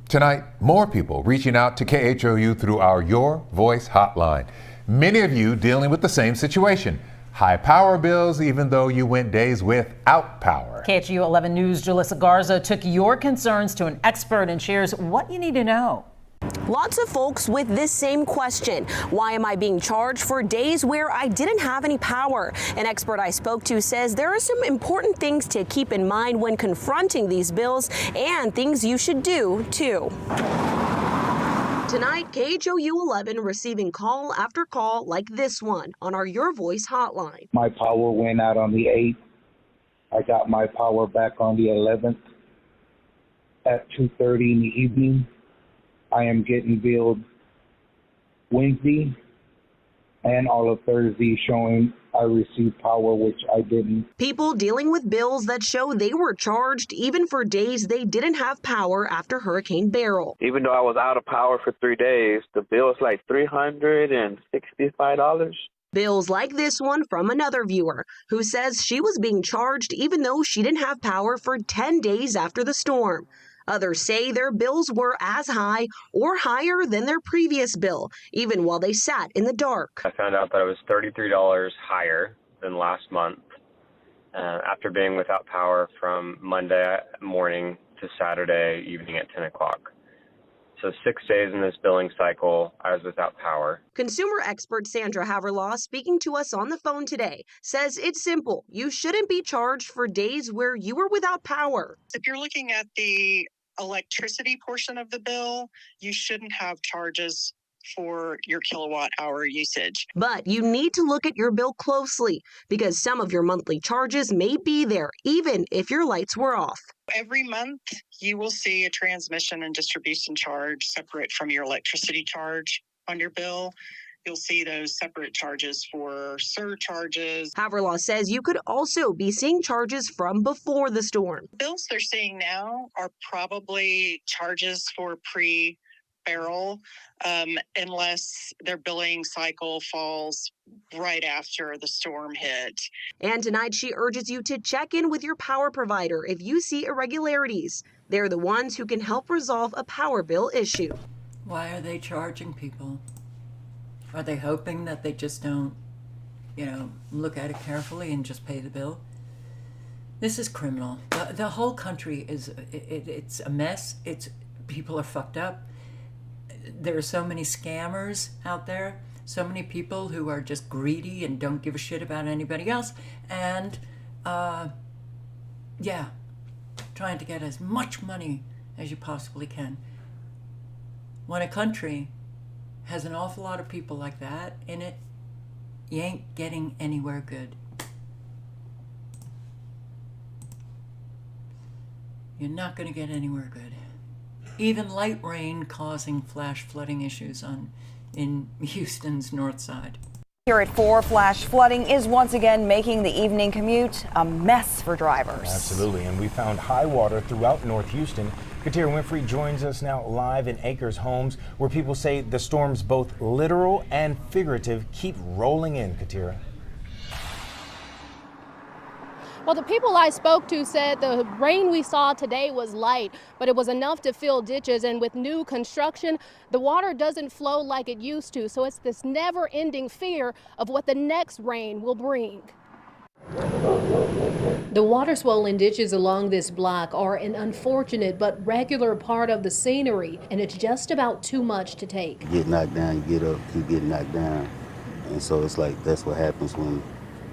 Tonight, more people reaching out to KHOU through our Your Voice hotline. Many of you dealing with the same situation. High power bills even though you went days without power. KHOU 11 News' Julissa Garza took your concerns to an expert and shares what you need to know. Lots of folks with this same question. Why am I being charged for days where I didn't have any power? An expert I spoke to says there are some important things to keep in mind when confronting these bills and things you should do too. Tonight, KHOU 11 receiving call after call like this one on our Your Voice hotline. My power went out on the 8th. I got my power back on the 11th at 2:30 in the evening. I am getting billed Wednesday and all of Thursday showing I received power, which I didn't. People dealing with bills that show they were charged even for days they didn't have power after Hurricane Beryl. Even though I was out of power for 3 days, the bill is like $365. Bills like this one from another viewer who says she was being charged even though she didn't have power for 10 days after the storm. Others say their bills were as high or higher than their previous bill, even while they sat in the dark. I found out that it was $33 higher than last month after being without power from Monday morning to Saturday evening at 10 o'clock. So 6 days in this billing cycle, I was without power. Consumer expert Sandra Haverlaw, speaking to us on the phone today, says it's simple. You shouldn't be charged for days where you were without power. If you're looking at the electricity portion of the bill, you shouldn't have charges for your kilowatt hour usage. But you need to look at your bill closely because some of your monthly charges may be there, even if your lights were off. Every month, you will see a transmission and distribution charge separate from your electricity charge on your bill. You'll see those separate charges for surcharges. Haverlaw says you could also be seeing charges from before the storm. Bills they're seeing now are probably charges for pre-barrel, unless their billing cycle falls right after the storm hit. And tonight she urges you to check in with your power provider if you see irregularities. They're the ones who can help resolve a power bill issue. Why are they charging people? Are they hoping that they just don't, look at it carefully and just pay the bill? This is criminal. The whole country it's a mess. People are fucked up. There are so many scammers out there, so many people who are just greedy and don't give a shit about anybody else, and trying to get as much money as you possibly can. When a country has an awful lot of people like that in it, you ain't getting anywhere good. You're not going to get anywhere good. Even light rain causing flash flooding issues in Houston's north side. Here at 4, flash flooding is once again making the evening commute a mess for drivers. Absolutely, and we found high water throughout North Houston. Katira Winfrey joins us now live in Acres Homes, where people say the storms, both literal and figurative, keep rolling in. Katira. Well, the people I spoke to said the rain we saw today was light, but it was enough to fill ditches. And with new construction, the water doesn't flow like it used to. So it's this never-ending fear of what the next rain will bring. The water-swollen ditches along this block are an unfortunate but regular part of the scenery, and it's just about too much to take. You get knocked down, you get up, keep getting knocked down. And so it's like that's what happens when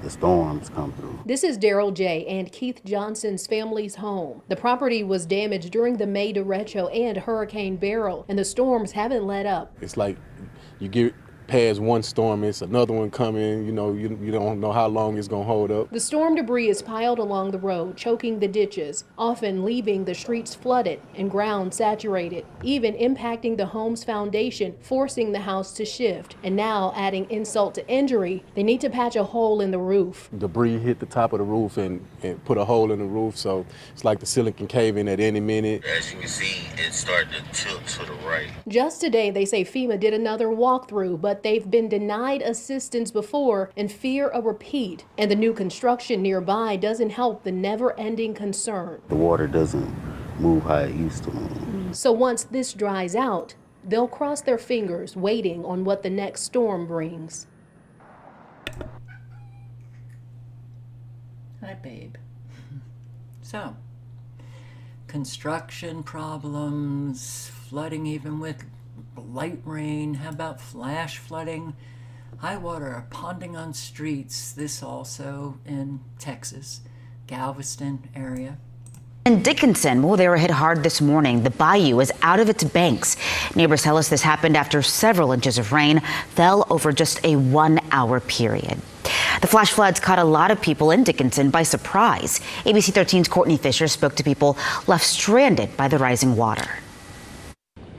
the storms come through. This is Daryl J. and Keith Johnson's family's home. The property was damaged during the May derecho and Hurricane Beryl, and the storms haven't let up. It's like you get past one storm, it's another one coming, you don't know how long it's going to hold up. The storm debris is piled along the road, choking the ditches, often leaving the streets flooded and ground saturated, even impacting the home's foundation, forcing the house to shift. And now, adding insult to injury, they need to patch a hole in the roof. Debris hit the top of the roof and put a hole in the roof, so it's like the ceiling can cave in at any minute. As you can see, it's starting to tilt to the right. Just today, they say FEMA did another walkthrough, but they've been denied assistance before and fear a repeat. And the new construction nearby doesn't help the never-ending concern. The water doesn't move how it used to move. So once this dries out, they'll cross their fingers, waiting on what the next storm brings. Hi, babe. So, construction problems, flooding even with light rain, how about flash flooding? High water are ponding on streets, this also in Texas, Galveston area. In Dickinson, well, they were hit hard this morning. The bayou is out of its banks. Neighbors tell us this happened after several inches of rain fell over just a 1-hour period. The flash floods caught a lot of people in Dickinson by surprise. ABC 13's Courtney Fisher spoke to people left stranded by the rising water.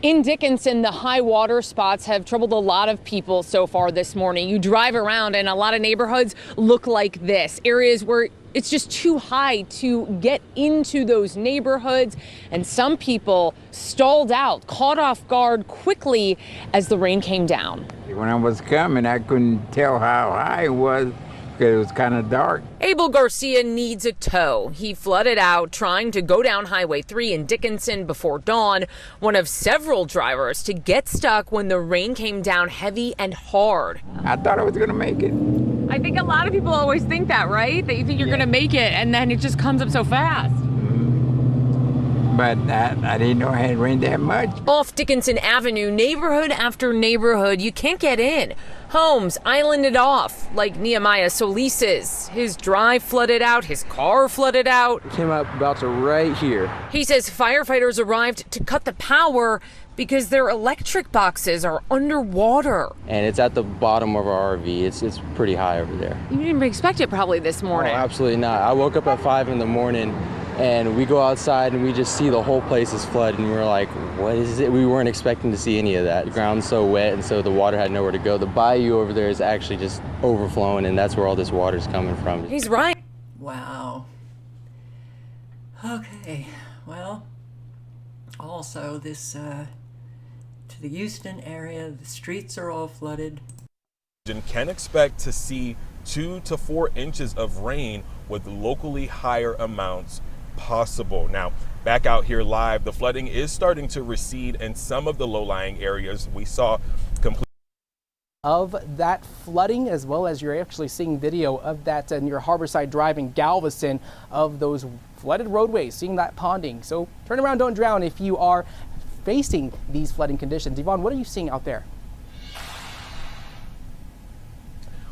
In Dickinson, the high water spots have troubled a lot of people so far this morning. You drive around and a lot of neighborhoods look like this, areas where it's just too high to get into those neighborhoods. And some people stalled out, caught off guard quickly as the rain came down. When I was coming, I couldn't tell how high it was. It was kind of dark. Abel Garcia needs a tow. He flooded out trying to go down Highway 3 in Dickinson before dawn, one of several drivers to get stuck when the rain came down heavy and hard. I thought I was going to make it. I think a lot of people always think that, right? That you think you're going to make it, and then it just comes up so fast. But I didn't know it had rained that much. Off Dickinson Avenue, neighborhood after neighborhood, you can't get in. Homes islanded off, like Nehemiah Solis's. His drive flooded out, his car flooded out. Came up about to right here. He says firefighters arrived to cut the power because their electric boxes are underwater. And it's at the bottom of our RV. It's pretty high over there. You didn't expect it probably this morning. Oh, absolutely not. I woke up at 5 in the morning and we go outside and we just see the whole place is flooded and we're like, what is it? We weren't expecting to see any of that. The ground's so wet and so the water had nowhere to go. The bayou over there is actually just overflowing and that's where all this water's coming from. He's right. Wow. Okay, well, also this, to the Houston area, the streets are all flooded. Can expect to see 2 to 4 inches of rain with locally higher amounts possible. Now, back out here live, the flooding is starting to recede in some of the low-lying areas. We saw complete of that flooding, as well as you're actually seeing video of that near Harborside Drive in Galveston of those flooded roadways, seeing that ponding. So turn around, don't drown if you are facing these flooding conditions. Yvonne, what are you seeing out there?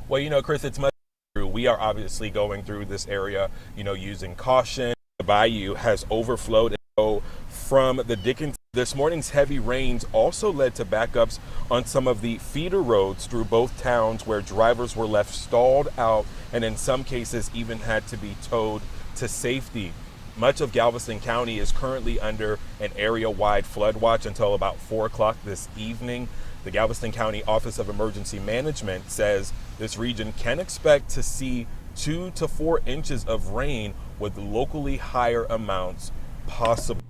Well, you know, Chris, it's much true. We are obviously going through this area, you know, using caution. The bayou has overflowed. So from the Dickinson, this morning's heavy rains also led to backups on some of the feeder roads through both towns where drivers were left stalled out and in some cases even had to be towed to safety. Much of Galveston County is currently under an area-wide flood watch until about 4 o'clock this evening. The Galveston County Office of Emergency Management says this region can expect to see 2 to 4 inches of rain with locally higher amounts possible.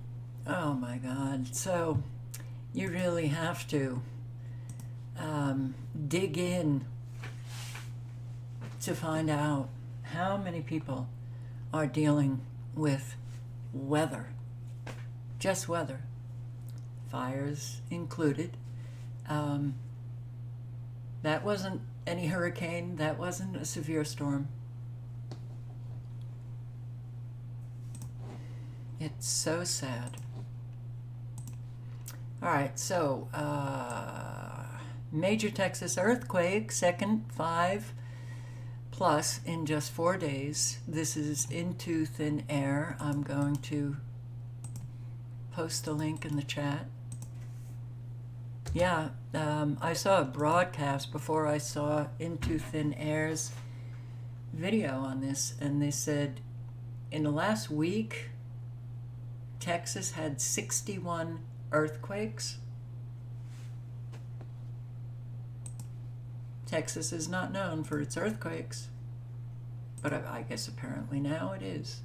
Oh my God. So you really have to dig in to find out how many people are dealing with weather, just weather, fires included. That wasn't any hurricane, that wasn't a severe storm. It's so sad. All right, so major Texas earthquake, second 5 plus in just 4 days. This is into thin air. I'm going to post the link in the chat. Yeah, I saw a broadcast before I saw Into Thin Air's video on this, and they said in the last week, Texas had 61 earthquakes. Texas is not known for its earthquakes, but I guess apparently now it is.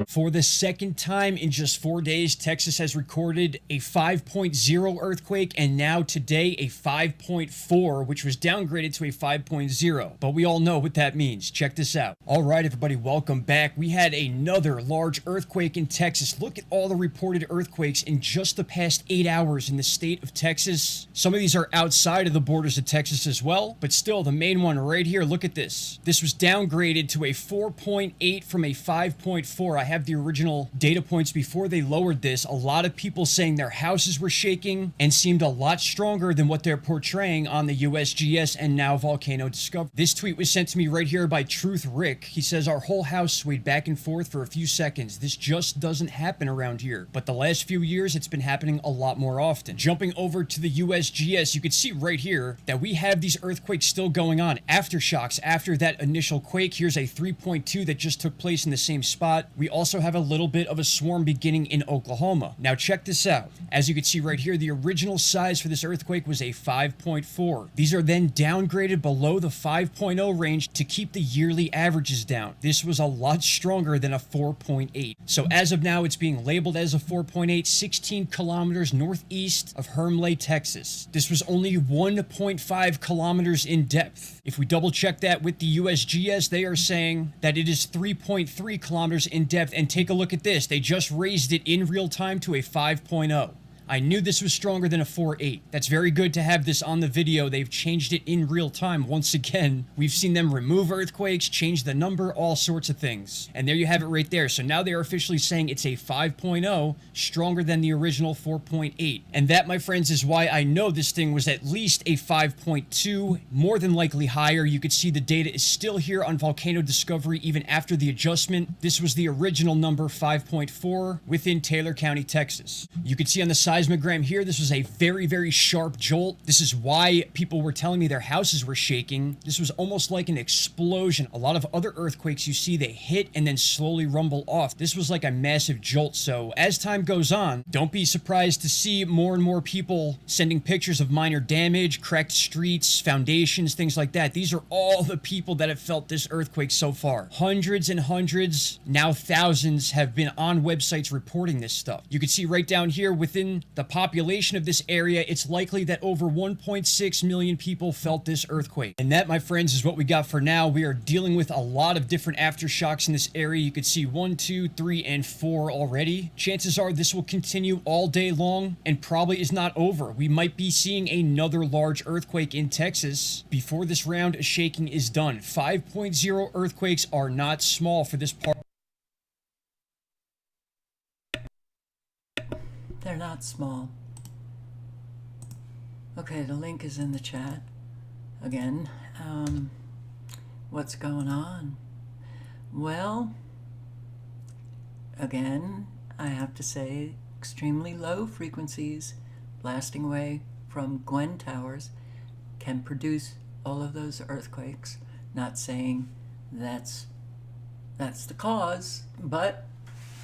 For the second time in just 4 days, Texas has recorded a 5.0 earthquake, and now today a 5.4, which was downgraded to a 5.0. But we all know what that means. Check this out. All right, everybody, welcome back. We had another large earthquake in Texas. Look at all the reported earthquakes in just the past 8 hours in the state of Texas. Some of these are outside of the borders of Texas as well, but still the main one right here, look at this. This was downgraded to a 4.8 from a 5.4. I have the original data points before they lowered this. A lot of people saying their houses were shaking and seemed a lot stronger than what they're portraying on the USGS and now Volcano Discovery. This tweet was sent to me right here by Truth Rick. He says, our whole house swayed back and forth for a few seconds. This just doesn't happen around here. But the last few years, it's been happening a lot more often. Jumping over to the USGS, you can see right here that we have these earthquakes still going on. Aftershocks after that initial quake. Here's a 3.2 that just took place in the same spot. We also also have a little bit of a swarm beginning in Oklahoma. Now check this out. As you can see right here, the original size for this earthquake was a 5.4. These are then downgraded below the 5.0 range to keep the yearly averages down. This was a lot stronger than a 4.8. So as of now, it's being labeled as a 4.8, 16 kilometers northeast of Hermleigh, Texas. This was only 1.5 kilometers in depth. If we double check that with the USGS, they are saying that it is 3.3 kilometers in depth. And take a look at this. They just raised it in real time to a 5.0. I knew this was stronger than a 4.8. That's very good to have this on the video. They've changed it in real time. Once again, we've seen them remove earthquakes, change the number, all sorts of things. And there you have it right there. So now they are officially saying it's a 5.0, stronger than the original 4.8. And that, my friends, is why I know this thing was at least a 5.2, more than likely higher. You could see the data is still here on Volcano Discovery even after the adjustment. This was the original number, 5.4, within Taylor County, Texas. You can see on the seismogram here, this was a very, very sharp jolt. This is why people were telling me their houses were shaking. This was almost like an explosion. A lot of other earthquakes you see, they hit and then slowly rumble off. This was like a massive jolt. So as time goes on, don't be surprised to see more and more people sending pictures of minor damage, cracked streets, foundations, things like that. These are all the people that have felt this earthquake so far. Hundreds and hundreds, now thousands, have been on websites reporting this stuff. You can see right down here within the population of this area, it's likely that over 1.6 million people felt this earthquake. And that, my friends, is what we got for now. We are dealing with a lot of different aftershocks in this area. You could see 1, 2, 3, and 4 already. Chances are this will continue all day long and probably is not over. We might be seeing another large earthquake in Texas before this round of shaking is done. 5.0 earthquakes are not small for this part. They're not small. Okay, the link is in the chat. Again, what's going on? Well, again, I have to say extremely low frequencies blasting away from Gwen Towers can produce all of those earthquakes. Not saying that's the cause, but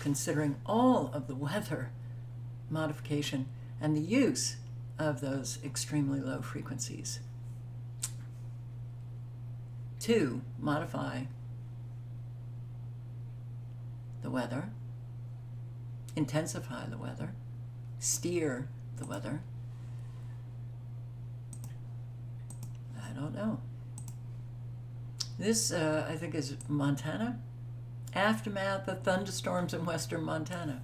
considering all of the weather modification and the use of those extremely low frequencies to modify the weather, intensify the weather, steer the weather. I don't know. This, I think, is Montana. Aftermath of thunderstorms in western Montana.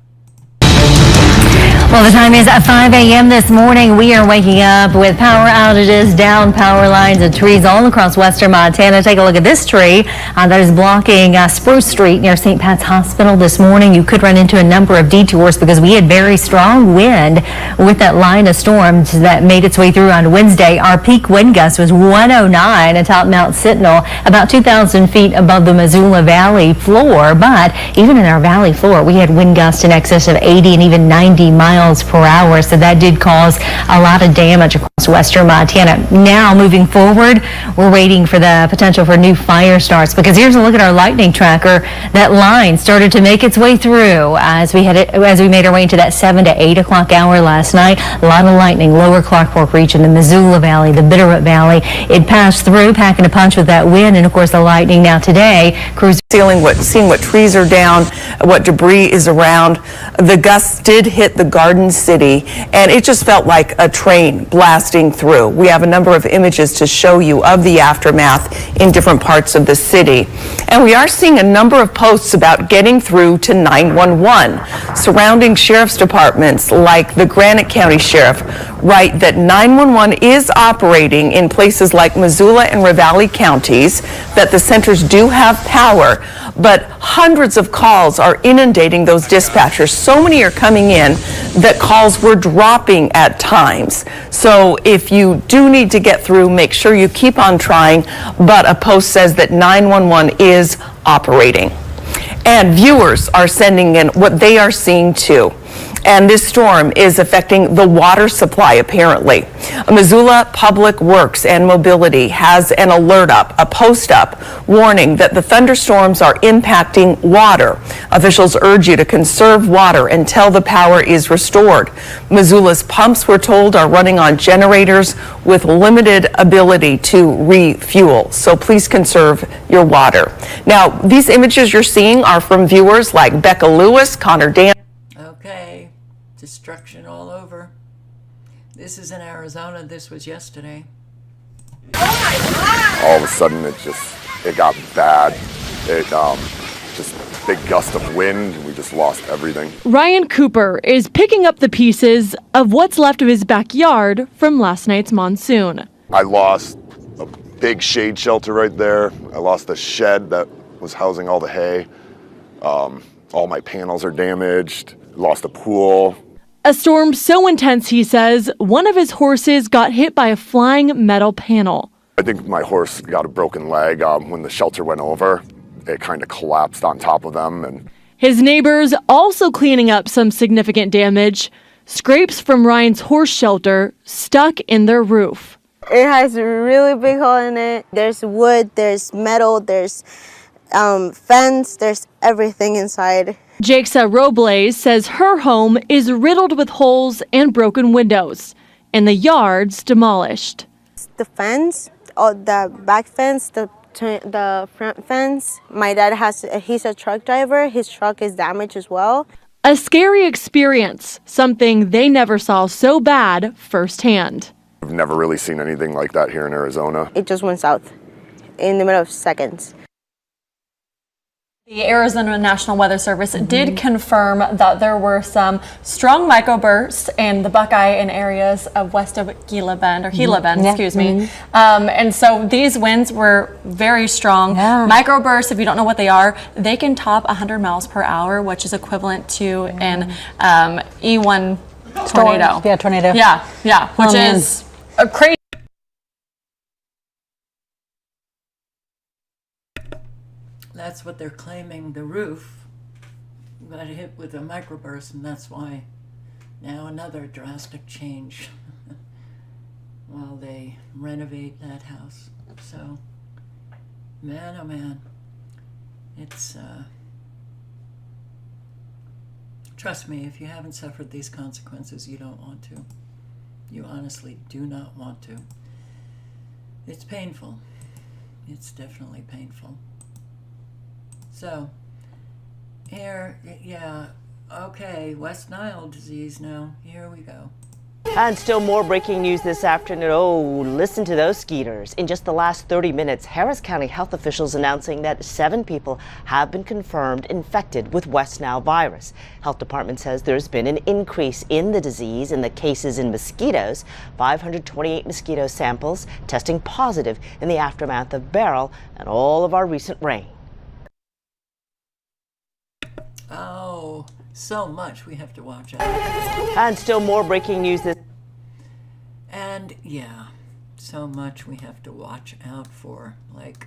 Well, the time is 5 a.m. this morning. We are waking up with power outages, down power lines, and trees all across western Montana. Take a look at this tree that is blocking Spruce Street near St. Pat's Hospital this morning. You could run into a number of detours because we had very strong wind with that line of storms that made its way through on Wednesday. Our peak wind gust was 109 atop Mount Sentinel, about 2,000 feet above the Missoula Valley floor. But even in our valley floor, we had wind gusts in excess of 80 and even 90 miles per hour, so that did cause a lot of damage across western Montana. Now, moving forward, we're waiting for the potential for new fire starts, because here's a look at our lightning tracker. That line started to make its way through as we made our way into that 7 to 8 o'clock hour last night. A lot of lightning, lower Clark Fork region, the Missoula Valley, the Bitterroot Valley. It passed through, packing a punch with that wind, and of course the lightning. Now today, crews seeing what trees are down, what debris is around. The gusts did hit the Garden City, and it just felt like a train blasting through. We have a number of images to show you of the aftermath in different parts of the city. And we are seeing a number of posts about getting through to 911. Surrounding sheriff's departments like the Granite County Sheriff write that 911 is operating in places like Missoula and Ravalli counties, that the centers do have power, but hundreds of calls are inundating those dispatchers. So many are coming in that calls were dropping at times. So if you do need to get through, make sure you keep on trying, but a post says that 911 is operating. And viewers are sending in what they are seeing too. And this storm is affecting the water supply, apparently. Missoula Public Works and Mobility has an alert up, a post up, warning that the thunderstorms are impacting water. Officials urge you to conserve water until the power is restored. Missoula's pumps, we're told, are running on generators with limited ability to refuel. So please conserve your water. Now, these images you're seeing are from viewers like Becca Lewis, Connor Dan. Okay, destruction all over. This is in Arizona. This was yesterday. All of a sudden, it got bad. It just big gust of wind, and we just lost everything. Ryan Cooper is picking up the pieces of what's left of his backyard from last night's monsoon. I lost a big shade shelter right there. I lost the shed that was housing all the hay. All my panels are damaged. Lost a pool. A storm so intense, he says, one of his horses got hit by a flying metal panel. I think my horse got a broken leg when the shelter went over. It kind of collapsed on top of them. And his neighbors also cleaning up some significant damage. Scrapes from Ryan's horse shelter stuck in their roof. It has a really big hole in it. There's wood, there's metal, there's fence, there's everything inside. Jaxa Robles says her home is riddled with holes and broken windows, and the yard's demolished. The fence, the back fence, the front fence. My dad he's a truck driver. His truck is damaged as well. A scary experience, something they never saw so bad firsthand. I've never really seen anything like that here in Arizona. It just went south in the middle of seconds. The Arizona National Weather Service did confirm that there were some strong microbursts in the Buckeye and areas of west of Gila Bend, excuse me. And so these winds were very strong. Microbursts, if you don't know what they are, they can top 100 miles per hour, which is equivalent to an E1 tornado. Yeah, tornado. Yeah, which is a crazy. That's what they're claiming. The roof got hit with a microburst, and that's why now another drastic change while they renovate that house. So, man, oh man, it's, trust me, if you haven't suffered these consequences, you don't want to. You honestly do not want to. It's painful. It's definitely painful. So, here, yeah, okay, West Nile disease now. Here we go. And still more breaking news this afternoon. Oh, listen to those skeeters. In just the last 30 minutes, Harris County health officials announcing that 7 people have been confirmed infected with West Nile virus. Health department says there's been an increase in the disease and the cases in mosquitoes. 528 mosquito samples testing positive in the aftermath of Beryl and all of our recent rain. Oh, so much we have to watch out. And still more breaking news this. And yeah, so much we have to watch out for. Like,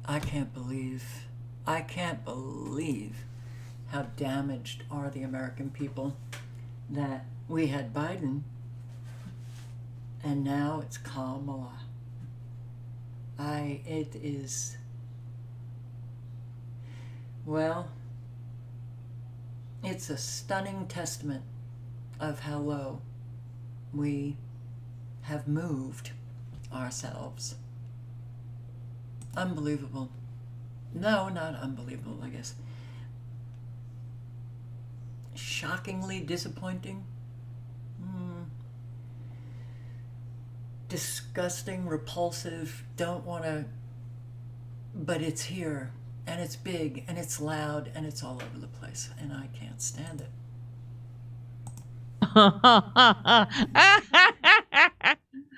I can't believe how damaged are the American people that we had Biden and now it's Kamala. It is, well, it's a stunning testament of how low we have moved ourselves. Unbelievable. No, not unbelievable, I guess. Shockingly disappointing. Disgusting, repulsive, don't want to, but it's here. And it's big, and it's loud, and it's all over the place, and I can't stand it.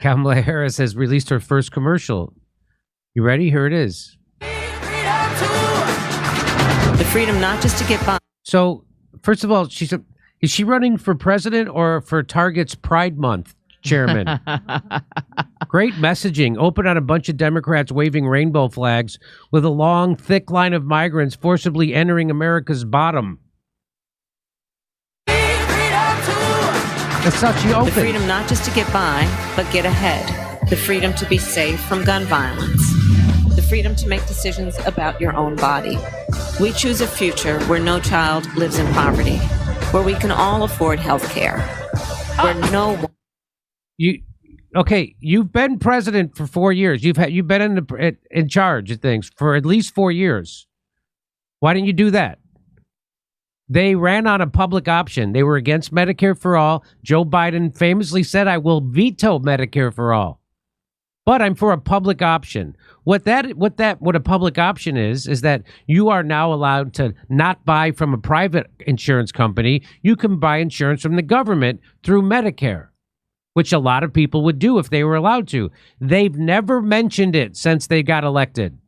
Kamala Harris has released her first commercial. You ready? Here it is. The freedom not just to get by. So, first of all, is she running for president or for Target's Pride Month chairman? Great messaging. Open on a bunch of Democrats waving rainbow flags with a long, thick line of migrants forcibly entering America's bottom. That's how she opened. The freedom not just to get by, but get ahead. The freedom to be safe from gun violence. The freedom to make decisions about your own body. We choose a future where no child lives in poverty, where we can all afford health care, where You've been president for 4 years. You've been in charge of things for at least 4 years. Why didn't you do that? They ran on a public option. They were against Medicare for all. Joe Biden famously said, "I will veto Medicare for all." But I'm for a public option. What a public option is that you are now allowed to not buy from a private insurance company. You can buy insurance from the government through Medicare, which a lot of people would do if they were allowed to. They've never mentioned it since they got elected.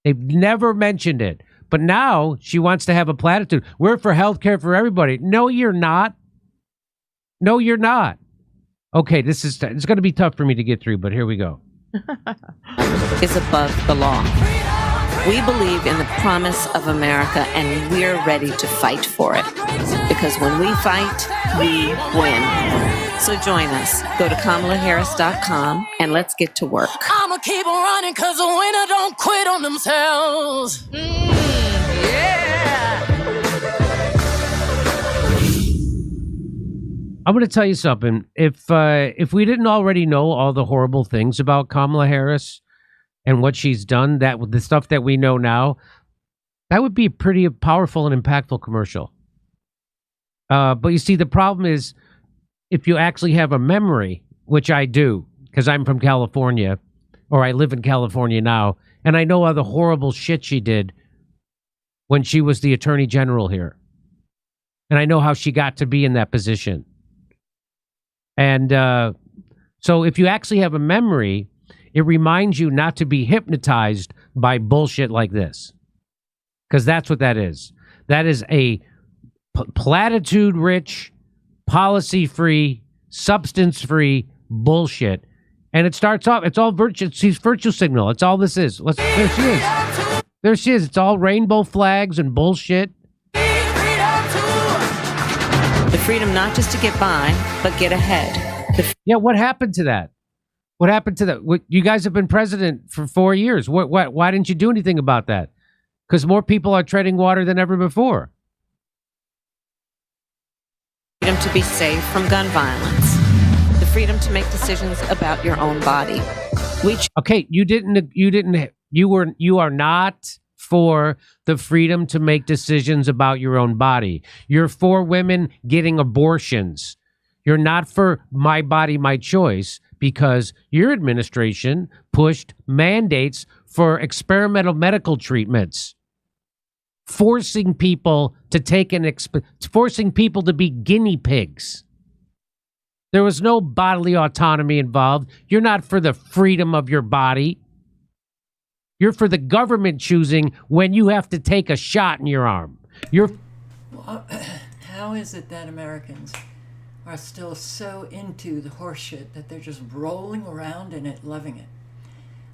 They've never mentioned it. But now she wants to have a platitude. We're for health care for everybody. No, you're not. No, you're not. Okay, it's going to be tough for me to get through, but here we go. is above the law. We believe in the promise of America, and we're ready to fight for it. Because when we fight, we win. So join us. Go to KamalaHarris.com and let's get to work. I'ma keep on running because the winner don't quit on themselves. I'm going to tell you something. If we didn't already know all the horrible things about Kamala Harris and what she's done, that with the stuff that we know now, that would be a pretty powerful and impactful commercial. But you see, the problem is, if you actually have a memory, which I do, because I'm from California, or I live in California now, and I know all the horrible shit she did when she was the Attorney General here. And I know how she got to be in that position. And so if you actually have a memory, it reminds you not to be hypnotized by bullshit like this. Because that's what that is. That is a platitude-rich, policy-free, substance-free bullshit. And it starts off, it's all virtue signal. It's all this is. There she is. There she is. It's all rainbow flags and bullshit. The freedom not just to get by, but get ahead. Yeah, what happened to that? What happened to that? You guys have been president for 4 years. Why didn't you do anything about that? Because more people are treading water than ever before. Freedom to be safe from gun violence. The freedom to make decisions about your own body. Okay, you are not for the freedom to make decisions about your own body. You're for women getting abortions. You're not for my body, my choice, because your administration pushed mandates for experimental medical treatments, forcing people to forcing people to be guinea pigs. There was no bodily autonomy involved. You're not for the freedom of your body. You're for the government choosing when you have to take a shot in your arm. How is it that Americans are still so into the horseshit that they're just rolling around in it, loving it?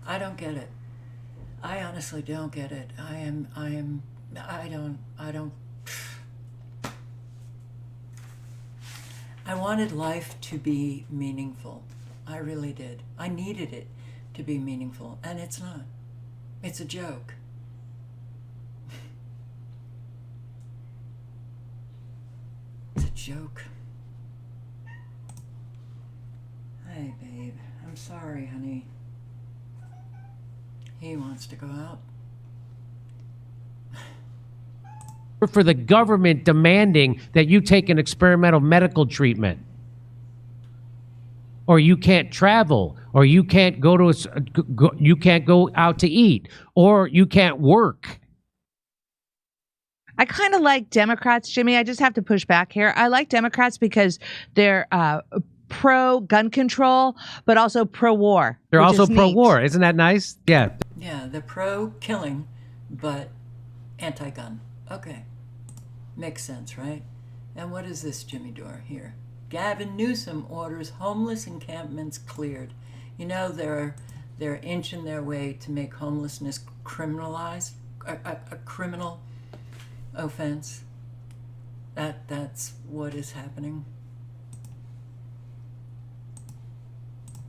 I don't get it. I honestly don't get it. I don't. I wanted life to be meaningful. I really did. I needed it to be meaningful, and it's not. It's a joke. It's a joke. Hey, babe. I'm sorry, honey. He wants to go out. For the government demanding that you take an experimental medical treatment, or you can't travel, or you can't you can't go out to eat, or you can't work. I kind of like Democrats, Jimmy. I just have to push back here. I like Democrats because they're pro-gun control, but also pro-war. They're also pro-war. Isn't that nice? Yeah. Yeah, they're pro-killing, but anti-gun. Okay. Makes sense, right? And what is this, Jimmy Dore, here? Gavin Newsom orders homeless encampments cleared. You know, they're inching their way to make homelessness criminalized, a criminal offense. That's what is happening.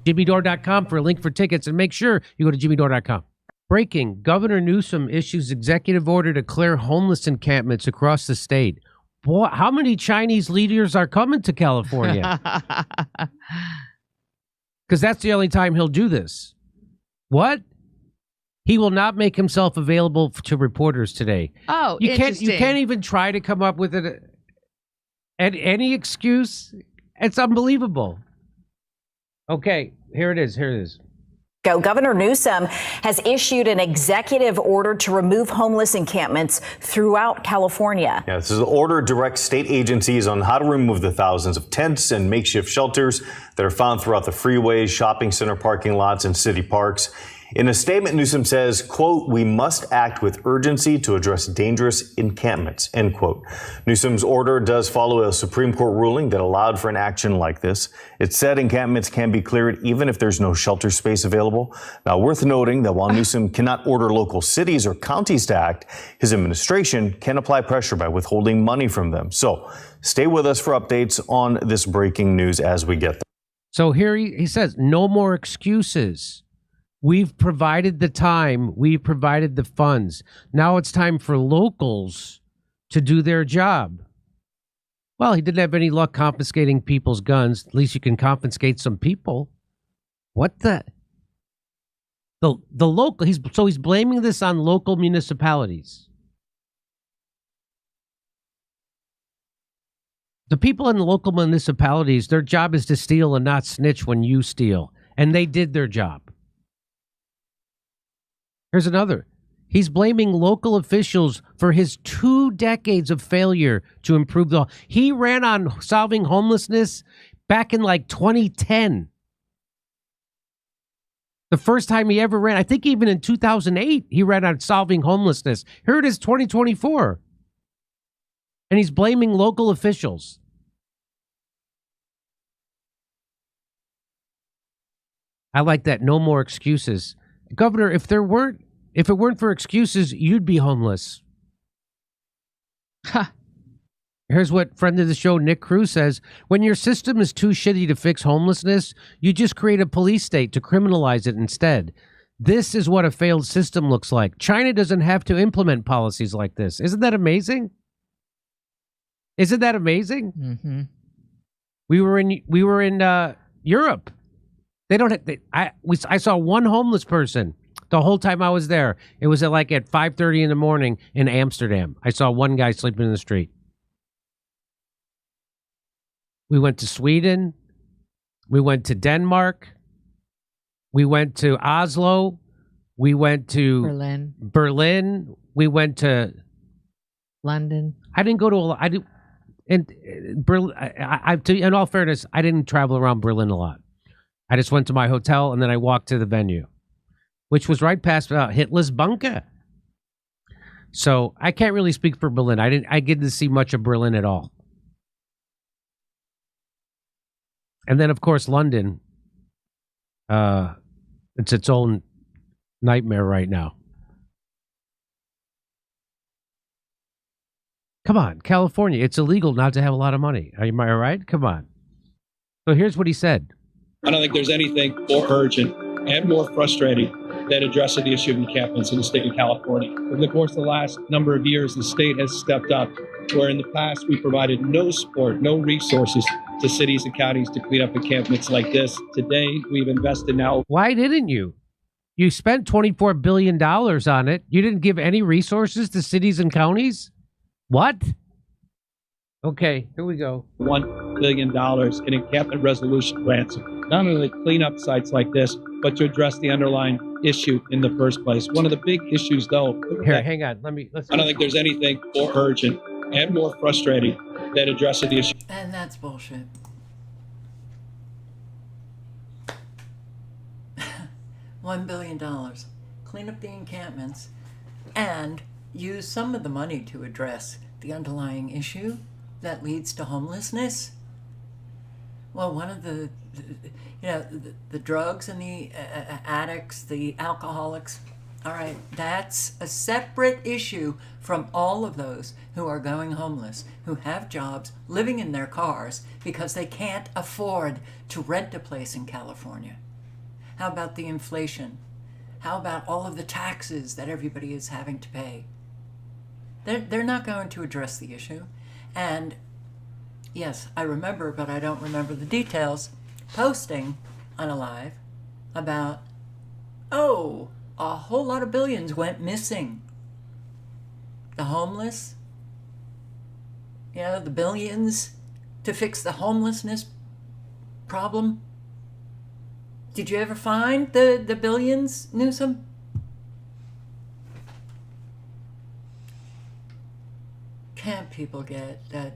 JimmyDore.com for a link for tickets, and make sure you go to JimmyDore.com. Breaking, Governor Newsom issues executive order to clear homeless encampments across the state. Boy, how many Chinese leaders are coming to California? Because that's the only time he'll do this. What? He will not make himself available to reporters today. Oh, you interesting. can't even try to come up with any excuse. It's unbelievable. Okay, here it is. Governor Newsom has issued an executive order to remove homeless encampments throughout California. Yeah, this is an order directs state agencies on how to remove the thousands of tents and makeshift shelters that are found throughout the freeways, shopping center parking lots, and city parks. In a statement, Newsom says, quote, "We must act with urgency to address dangerous encampments," end quote. Newsom's order does follow a Supreme Court ruling that allowed for an action like this. It said encampments can be cleared even if there's no shelter space available. Now, worth noting that while Newsom cannot order local cities or counties to act, his administration can apply pressure by withholding money from them. So stay with us for updates on this breaking news as we get them. So here he says, no more excuses. We've provided the time. We've provided the funds. Now it's time for locals to do their job. Well, he didn't have any luck confiscating people's guns. At least you can confiscate some people. What the local, he's blaming this on local municipalities. The people in the local municipalities, their job is to steal and not snitch when you steal. And they did their job. Here's another. He's blaming local officials for his 2 decades of failure to improve He ran on solving homelessness back in like 2010. The first time he ever ran, I think even in 2008, he ran on solving homelessness. Here it is, 2024. And he's blaming local officials. I like that. No more excuses. Governor, if it weren't for excuses, you'd be homeless. Ha. Here's what friend of the show, Nick Cruz, says. When your system is too shitty to fix homelessness, you just create a police state to criminalize it instead. This is what a failed system looks like. China doesn't have to implement policies like this. Isn't that amazing? Isn't that amazing? Mm-hmm. We were in Europe. I saw one homeless person the whole time I was there. It was at 5:30 in the morning in Amsterdam. I saw one guy sleeping in the street. We went to Sweden. We went to Denmark. We went to Oslo. We went to Berlin. We went to London. I didn't go to a lot. I did. And Berlin. In all fairness, I didn't travel around Berlin a lot. I just went to my hotel and then I walked to the venue, which was right past Hitler's bunker. So I can't really speak for Berlin. I didn't see much of Berlin at all. And then, of course, London. It's its own nightmare right now. Come on, California. It's illegal not to have a lot of money. Am I right? Come on. So here's what he said. I don't think there's anything more urgent and more frustrating than addressing the issue of encampments in the state of California. Over the course of the last number of years, the state has stepped up, where in the past we provided no support, no resources to cities and counties to clean up encampments like this. Today, we've invested now. Why didn't you? You spent $24 billion on it. You didn't give any resources to cities and counties? What? Okay, here we go. $1 billion in encampment resolution grants, not only to clean up sites like this, but to address the underlying issue in the first place. One of the big issues, though. Here, hang on. I don't think there's anything more urgent and more frustrating than addressing the issue. And that's bullshit. $1 billion. Clean up the encampments and use some of the money to address the underlying issue that leads to homelessness. Well, one of the drugs and the addicts, the alcoholics, all right, that's a separate issue from all of those who are going homeless, who have jobs, living in their cars because they can't afford to rent a place in California. How about the inflation? How about all of the taxes that everybody is having to pay? They're not going to address the issue. And yes, I remember, but I don't remember the details, posting on a live about, oh, a whole lot of billions went missing. The homeless, you know, the billions to fix the homelessness problem. Did you ever find the billions, Newsom? Can't people get that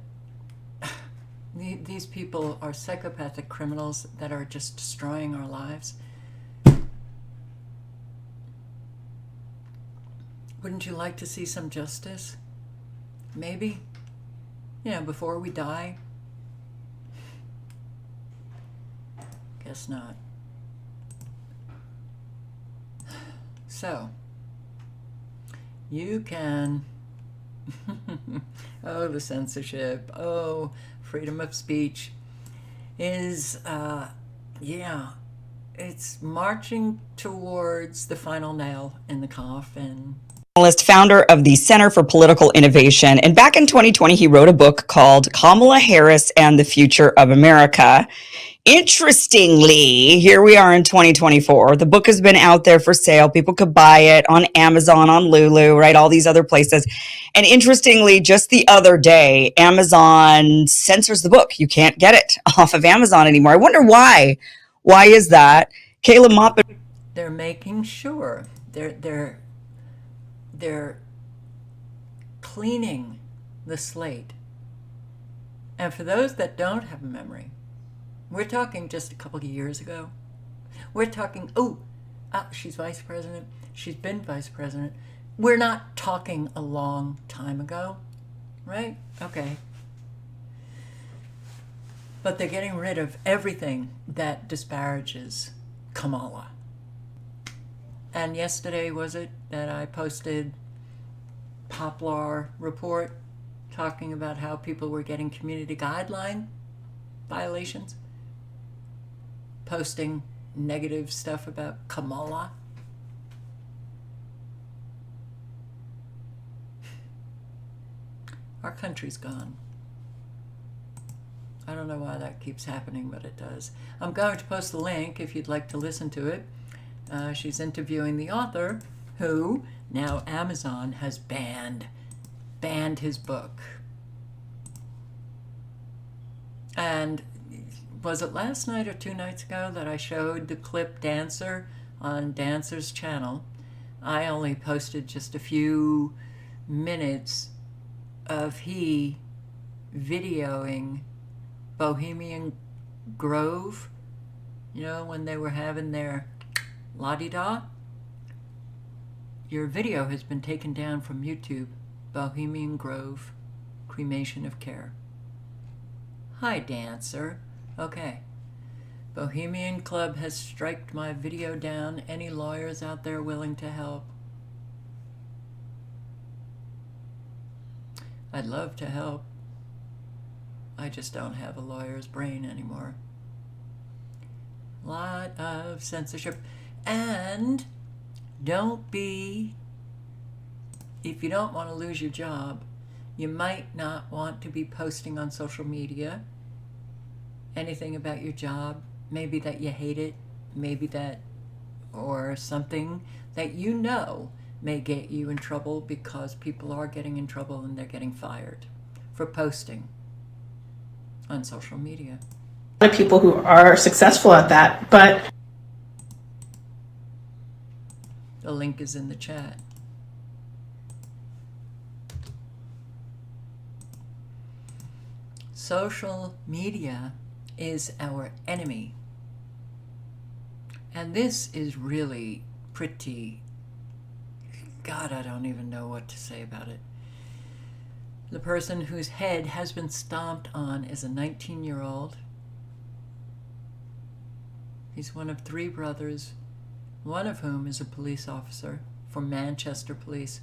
these people are psychopathic criminals that are just destroying our lives? Wouldn't you like to see some justice? Maybe? You know, before we die? Guess not. So, you can, oh, the censorship, oh, freedom of speech is, it's marching towards the final nail in the coffin. Founder of the Center for Political Innovation. And back in 2020, he wrote a book called Kamala Harris and the Future of America. Interestingly, here we are in 2024. The book has been out there for sale. People could buy it on Amazon, on Lulu, right? All these other places. And interestingly, just the other day, Amazon censors the book. You can't get it off of Amazon anymore. I wonder why. Why is that? Kayla Moppet. They're making sure they're cleaning the slate. And for those that don't have a memory, we're talking just a couple of years ago. We're talking, she's vice president. She's been vice president. We're not talking a long time ago, right? Okay. But they're getting rid of everything that disparages Kamala. And yesterday, was it, that I posted Poplar report talking about how people were getting community guideline violations, posting negative stuff about Kamala. Our country's gone. I don't know why that keeps happening, but it does. I'm going to post the link if you'd like to listen to it. She's interviewing the author, who now Amazon has banned his book. And was it last night or 2 nights ago that I showed the clip Dancer on Dancer's channel? I only posted just a few minutes of he videoing Bohemian Grove, you know, when they were having their la-di-da. Your video has been taken down from YouTube. Bohemian Grove, cremation of care. Hi, Dancer. Okay. Bohemian Club has striked my video down. Any lawyers out there willing to help? I'd love to help. I just don't have a lawyer's brain anymore. Lot of censorship. And don't be, if you don't want to lose your job, you might not want to be posting on social media anything about your job, maybe that you hate it, maybe that, or something that you know may get you in trouble, because people are getting in trouble and they're getting fired for posting on social media. A lot of people who are successful at that, but the link is in the chat. Social media is our enemy. And this is really pretty, God, I don't even know what to say about it. The person whose head has been stomped on is a 19-year-old. He's one of 3 brothers, one of whom is a police officer for Manchester Police.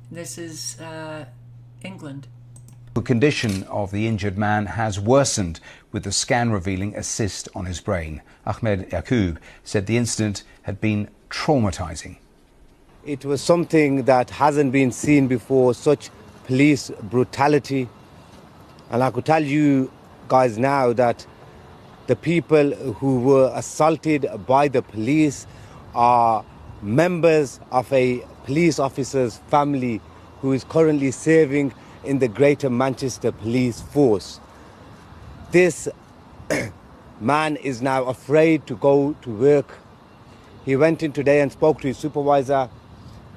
This is England. The condition of the injured man has worsened, with the scan revealing a cyst on his brain. Ahmed Yaqub said the incident had been traumatizing. It was something that hasn't been seen before, such police brutality. And I could tell you guys now that the people who were assaulted by the police are members of a police officer's family who is currently serving in the Greater Manchester Police Force. This man is now afraid to go to work. He went in today and spoke to his supervisor,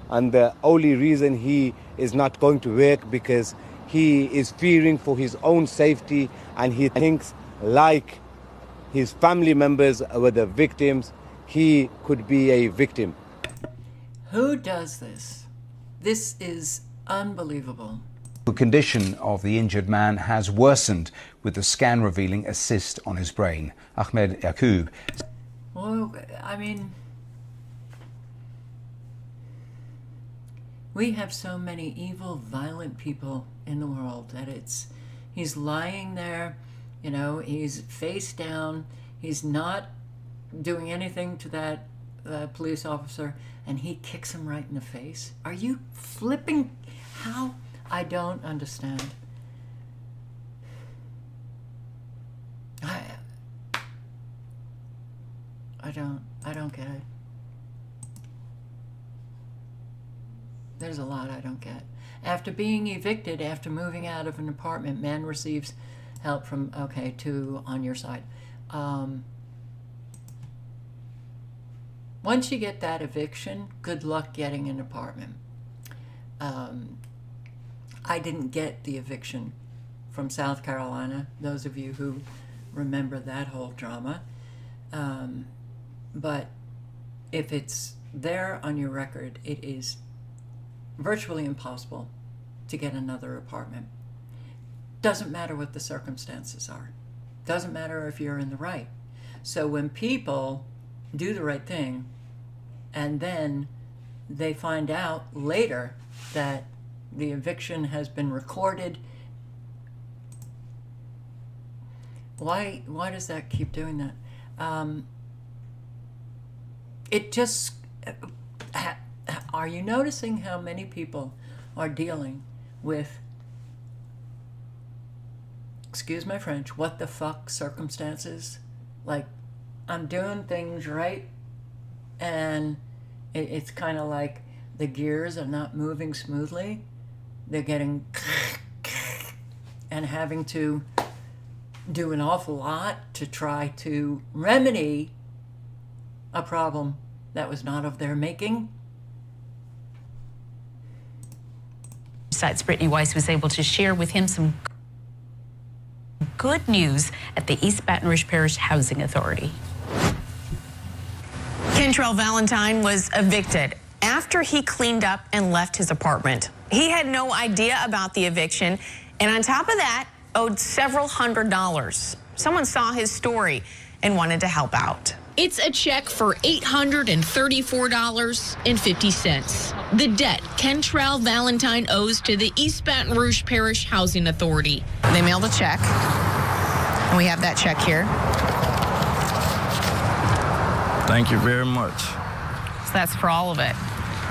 and the only reason he is not going to work because he is fearing for his own safety, and he thinks, like his family members were the victims, he could be a victim. Who does this? This is unbelievable. The condition of the injured man has worsened, with the scan revealing a cyst on his brain. Ahmed Yaqub. Well, I mean, we have so many evil, violent people in the world that he's lying there, you know, he's face down, he's not doing anything to that police officer, and he kicks him right in the face. Are you flipping? How? I don't understand. I don't get it. There's a lot I don't get. After being evicted, after moving out of an apartment, man receives help from, okay, two on your side. Once you get that eviction, good luck getting an apartment. I didn't get the eviction from South Carolina, those of you who remember that whole drama. But if it's there on your record, it is virtually impossible to get another apartment. Doesn't matter what the circumstances are. Doesn't matter if you're in the right. So when people do the right thing and then they find out later that the eviction has been recorded, why does that keep doing that? It just, are you noticing how many people are dealing with, excuse my French, what the fuck circumstances? Like, I'm doing things right, and it's kind of like the gears are not moving smoothly. They're getting and having to do an awful lot to try to remedy a problem that was not of their making. Besides, Brittany Weiss was able to share with him some good news at the East Baton Rouge Parish Housing Authority. Kentrell Valentine was evicted after he cleaned up and left his apartment. He had no idea about the eviction, and on top of that, owed several $100s. Someone saw his story and wanted to help out. It's a check for $834.50. The debt Kentrell Valentine owes to the East Baton Rouge Parish Housing Authority. They mailed a check, and we have that check here. Thank you very much. So that's for all of it.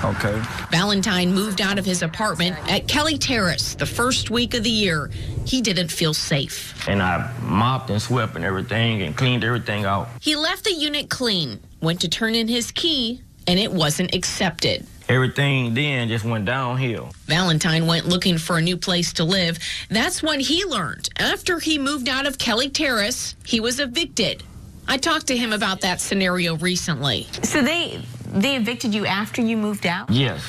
Okay. Valentine moved out of his apartment at Kelly Terrace the first week of the year. He didn't feel safe. And I mopped and swept and everything and cleaned everything out. He left the unit clean, went to turn in his key, and it wasn't accepted. Everything then just went downhill. Valentine went looking for a new place to live. That's when he learned after he moved out of Kelly Terrace, he was evicted. I talked to him about that scenario recently. So they evicted you after you moved out? Yes.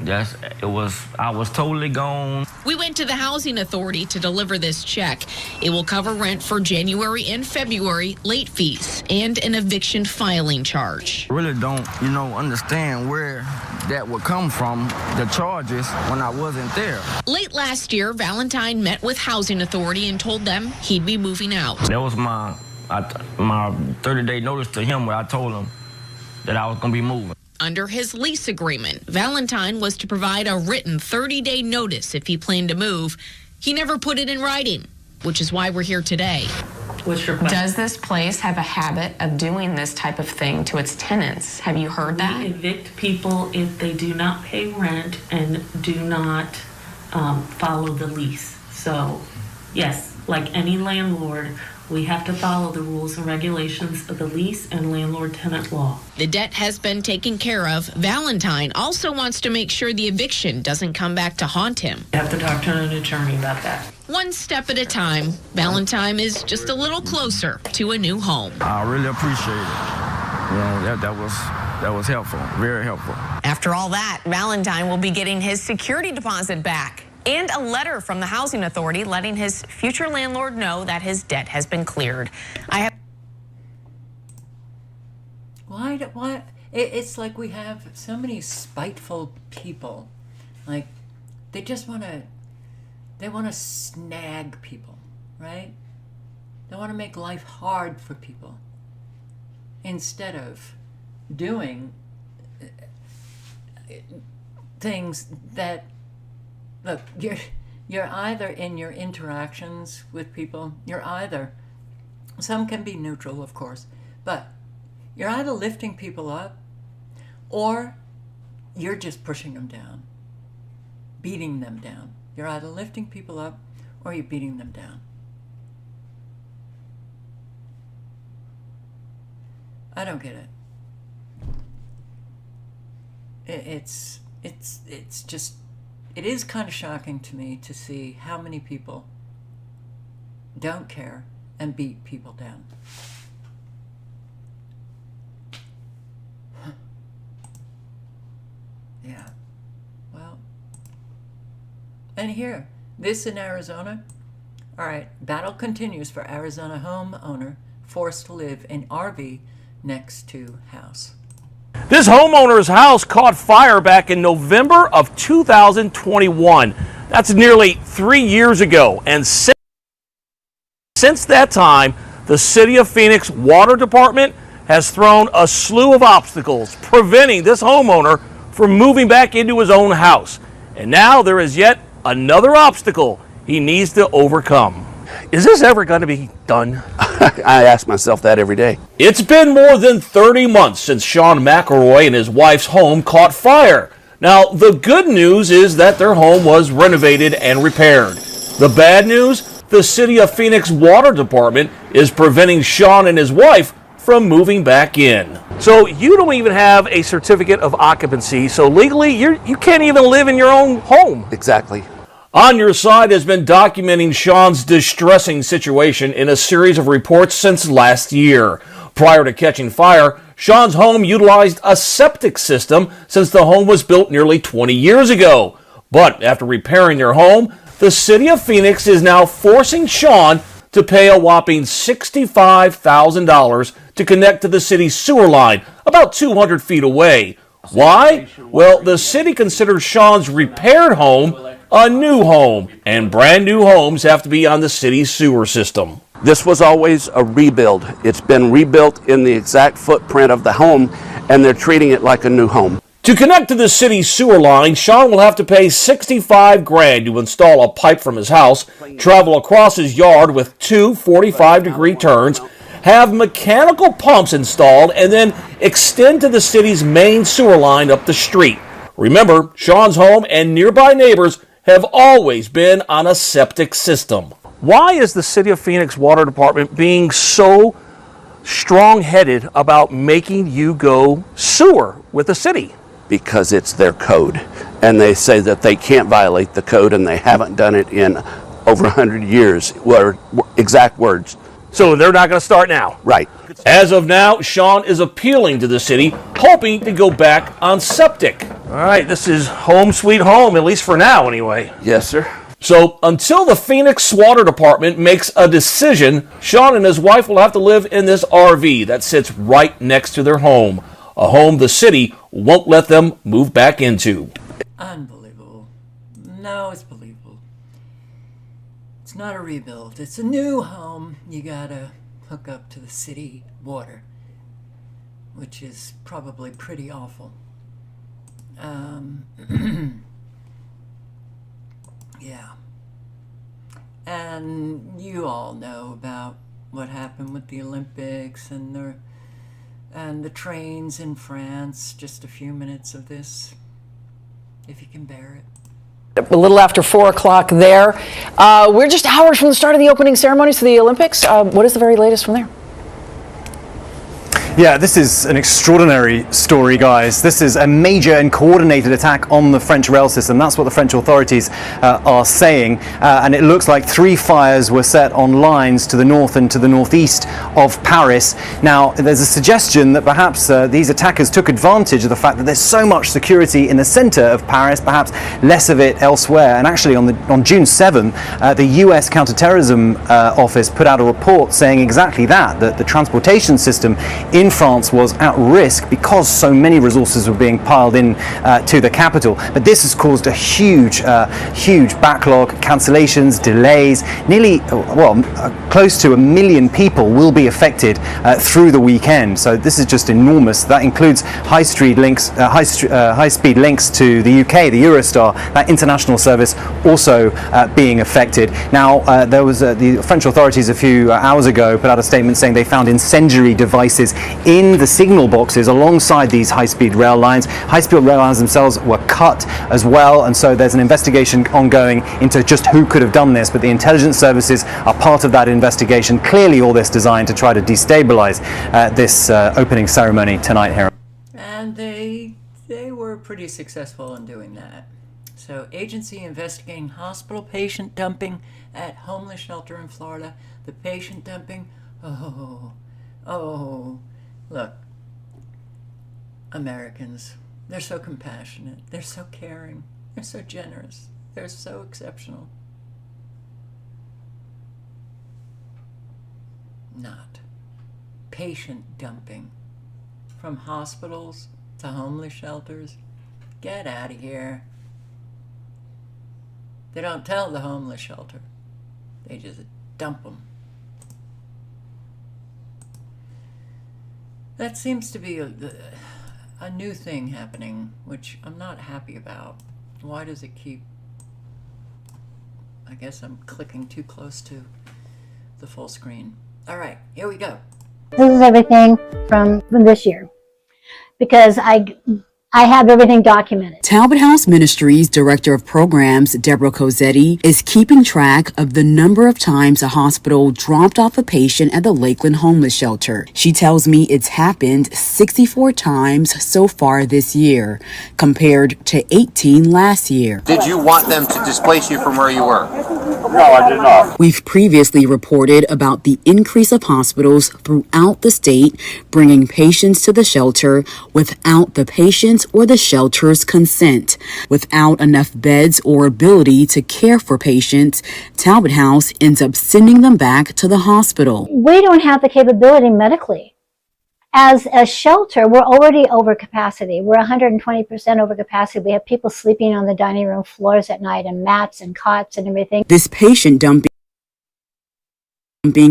I was totally gone. We went to the housing authority to deliver this check. It will cover rent for January and February, late fees, and an eviction filing charge. Really don't, understand where that would come from, the charges, when I wasn't there. Late last year, Valentine met with housing authority and told them he'd be moving out. That was my 30-day notice to him where I told him that I was going to be moving. Under his lease agreement, Valentine was to provide a written 30-day notice if he planned to move. He never put it in writing, which is why we're here today. What's your question? Does this place have a habit of doing this type of thing to its tenants? Have you heard that? We evict people if they do not pay rent and do not follow the lease. So, yes, like any landlord, we have to follow the rules and regulations of the lease and landlord-tenant law. The debt has been taken care of. Valentine also wants to make sure the eviction doesn't come back to haunt him. You have to talk to an attorney about that. One step at a time, Valentine is just a little closer to a new home. I really appreciate it. That was helpful, very helpful. After all that, Valentine will be getting his security deposit back and a letter from the housing authority letting his future landlord know that his debt has been cleared. Why? It's like we have so many spiteful people. Like, they just want to snag people, right? They want to make life hard for people instead of doing things that, look, you're either in your interactions with people, some can be neutral, of course, but you're either lifting people up or you're just pushing them down, beating them down. You're either lifting people up or you're beating them down. I don't get it. It's just, it is kind of shocking to me to see how many people don't care and beat people down. Yeah. Well, and here, this in Arizona. All right, battle continues for Arizona homeowner forced to live in RV next to house. This homeowner's house caught fire back in November of 2021. That's nearly 3 years ago. And since that time, the City of Phoenix Water Department has thrown a slew of obstacles, preventing this homeowner from moving back into his own house. And now there is yet another obstacle he needs to overcome. Is this ever going to be done? I ask myself that every day. It's been more than 30 months since Sean McElroy and his wife's home caught fire. Now, the good news is that their home was renovated and repaired. The bad news? The City of Phoenix Water Department is preventing Sean and his wife from moving back in. So you don't even have a certificate of occupancy, so legally you can't even live in your own home. Exactly. On Your Side has been documenting Sean's distressing situation in a series of reports since last year. Prior to catching fire, Sean's home utilized a septic system since the home was built nearly 20 years ago. But after repairing their home, the City of Phoenix is now forcing Sean to pay a whopping $65,000 to connect to the city's sewer line about 200 feet away. Why? Well, the city considers Sean's repaired home a new home, and brand new homes have to be on the city's sewer system. This was always a rebuild. It's been rebuilt in the exact footprint of the home, and they're treating it like a new home. To connect to the city's sewer line, Sean will have to pay $65,000 to install a pipe from his house, travel across his yard with two 45-degree turns, have mechanical pumps installed, and then extend to the city's main sewer line up the street. Remember, Sean's home and nearby neighbors have always been on a septic system. Why is the City of Phoenix Water Department being so strong-headed about making you go sewer with the city? Because it's their code, and they say that they can't violate the code, and they haven't done it in over 100 years. Exact words. So they're not going to start now? Right. As of now, Sean is appealing to the city, hoping to go back on septic. All right, this is home sweet home, at least for now anyway. Yes, sir. So until the Phoenix Water Department makes a decision, Sean and his wife will have to live in this RV that sits right next to their home, a home the city won't let them move back into. Unbelievable. No, it's believable. It's not a rebuild. It's a new home. You gotta hook up to the city water, which is probably pretty awful. Yeah. And you all know about what happened with the Olympics and the trains in France. Just a few minutes of this, if you can bear it. A little after 4 o'clock there. We're just hours from the start of the opening ceremonies for the Olympics. What is the very latest from there? Yeah, this is an extraordinary story, guys. This is a major and coordinated attack on the French rail system. That's what the French authorities are saying. And it looks like 3 fires were set on lines to the north and to the northeast of Paris. Now, there's a suggestion that perhaps these attackers took advantage of the fact that there's so much security in the center of Paris, perhaps less of it elsewhere. And actually, on June 7, the US Counterterrorism Office put out a report saying exactly that the transportation system in France was at risk because so many resources were being piled in to the capital. But this has caused a huge backlog, cancellations, delays. Nearly, close to 1 million people will be affected through the weekend. So this is just enormous. That includes high-speed links to the UK, the Eurostar, that international service also being affected. Now, there was the French authorities a few hours ago put out a statement saying they found incendiary devices in the signal boxes alongside these high-speed rail lines. High-speed rail lines themselves were cut as well, and so there's an investigation ongoing into just who could have done this, but the intelligence services are part of that investigation. Clearly all this designed to try to destabilize this opening ceremony tonight here. And they were pretty successful in doing that. So, agency investigating hospital patient dumping at homeless shelter in Florida. The patient dumping, look, Americans, they're so compassionate, they're so caring, they're so generous, they're so exceptional. Not patient dumping from hospitals to homeless shelters. Get out of here. They don't tell the homeless shelter, they just dump them. That seems to be a new thing happening, which I'm not happy about. Why does it keep... I guess I'm clicking too close to the full screen. All right, here we go. This is everything from this year, because I have everything documented. Talbot House Ministries Director of Programs, Deborah Cosetti, is keeping track of the number of times a hospital dropped off a patient at the Lakeland homeless shelter. She tells me it's happened 64 times so far this year, compared to 18 last year. Did you want them to displace you from where you were? No, I did not. We've previously reported about the increase of hospitals throughout the state bringing patients to the shelter without the patient's or the shelter's consent. Without enough beds or ability to care for patients, Talbot House ends up sending them back to the hospital. We don't have the capability medically. As a shelter, we're already over capacity. We're 120% over capacity. We have people sleeping on the dining room floors at night and mats and cots and everything. This patient dumping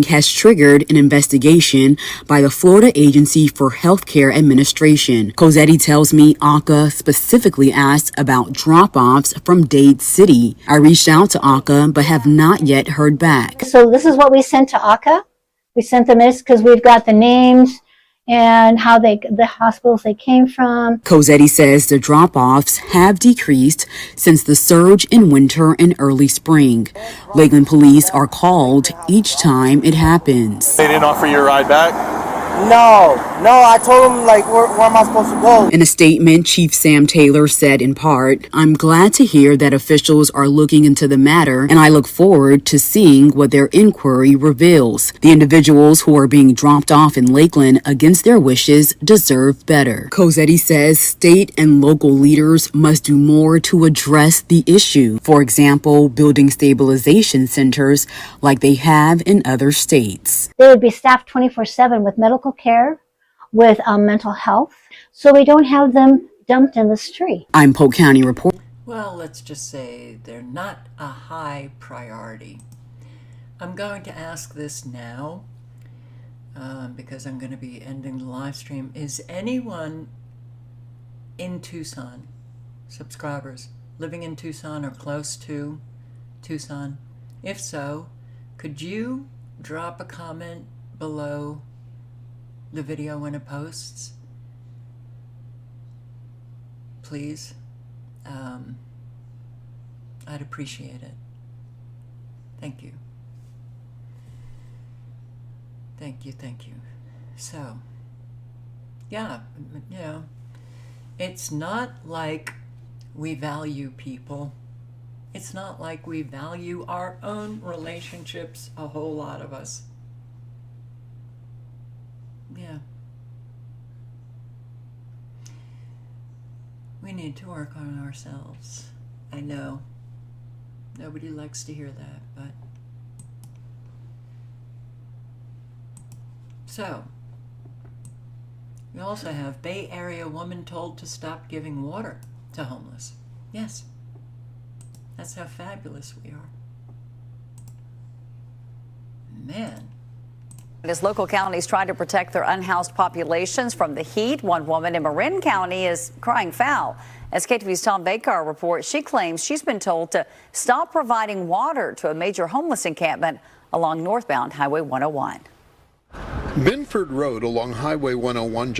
has triggered an investigation by the Florida Agency for Healthcare Administration. Cosetti tells me ACA specifically asked about drop-offs from Dade City. I reached out to ACA but have not yet heard back. So this is what we sent to ACA. We sent them this because we've got the names and how the hospitals they came from. Cosetti says the drop-offs have decreased since the surge in winter and early spring. Lakeland police are called each time it happens. They didn't offer you a ride back? No, I told him, like, where am I supposed to go? In a statement, Chief Sam Taylor said in part, "I'm glad to hear that officials are looking into the matter, and I look forward to seeing what their inquiry reveals. The individuals who are being dropped off in Lakeland against their wishes deserve better." Cosetti says state and local leaders must do more to address the issue. For example, building stabilization centers like they have in other states. They would be staffed 24/7 with medical care, with mental health, so we don't have them dumped in the street. I'm Polk County reporter. Well, let's just say they're not a high priority. I'm going to ask this now because I'm going to be ending the live stream. Is anyone in Tucson, subscribers, living in Tucson or close to Tucson, If so, could you drop a comment below the video when it posts? Please. I'd appreciate it. Thank you. Thank you, thank you. So, yeah, you know, it's not like we value people. It's not like we value our own relationships, a whole lot of us. Yeah. We need to work on ourselves. I know. Nobody likes to hear that, but... So, we also have Bay Area woman told to stop giving water to homeless. Yes. That's how fabulous we are. Man. As local counties try to protect their unhoused populations from the heat, one woman in Marin County is crying foul. As KTV's Tom Bakar reports, she claims she's been told to stop providing water to a major homeless encampment along northbound Highway 101. Binford Road along Highway 101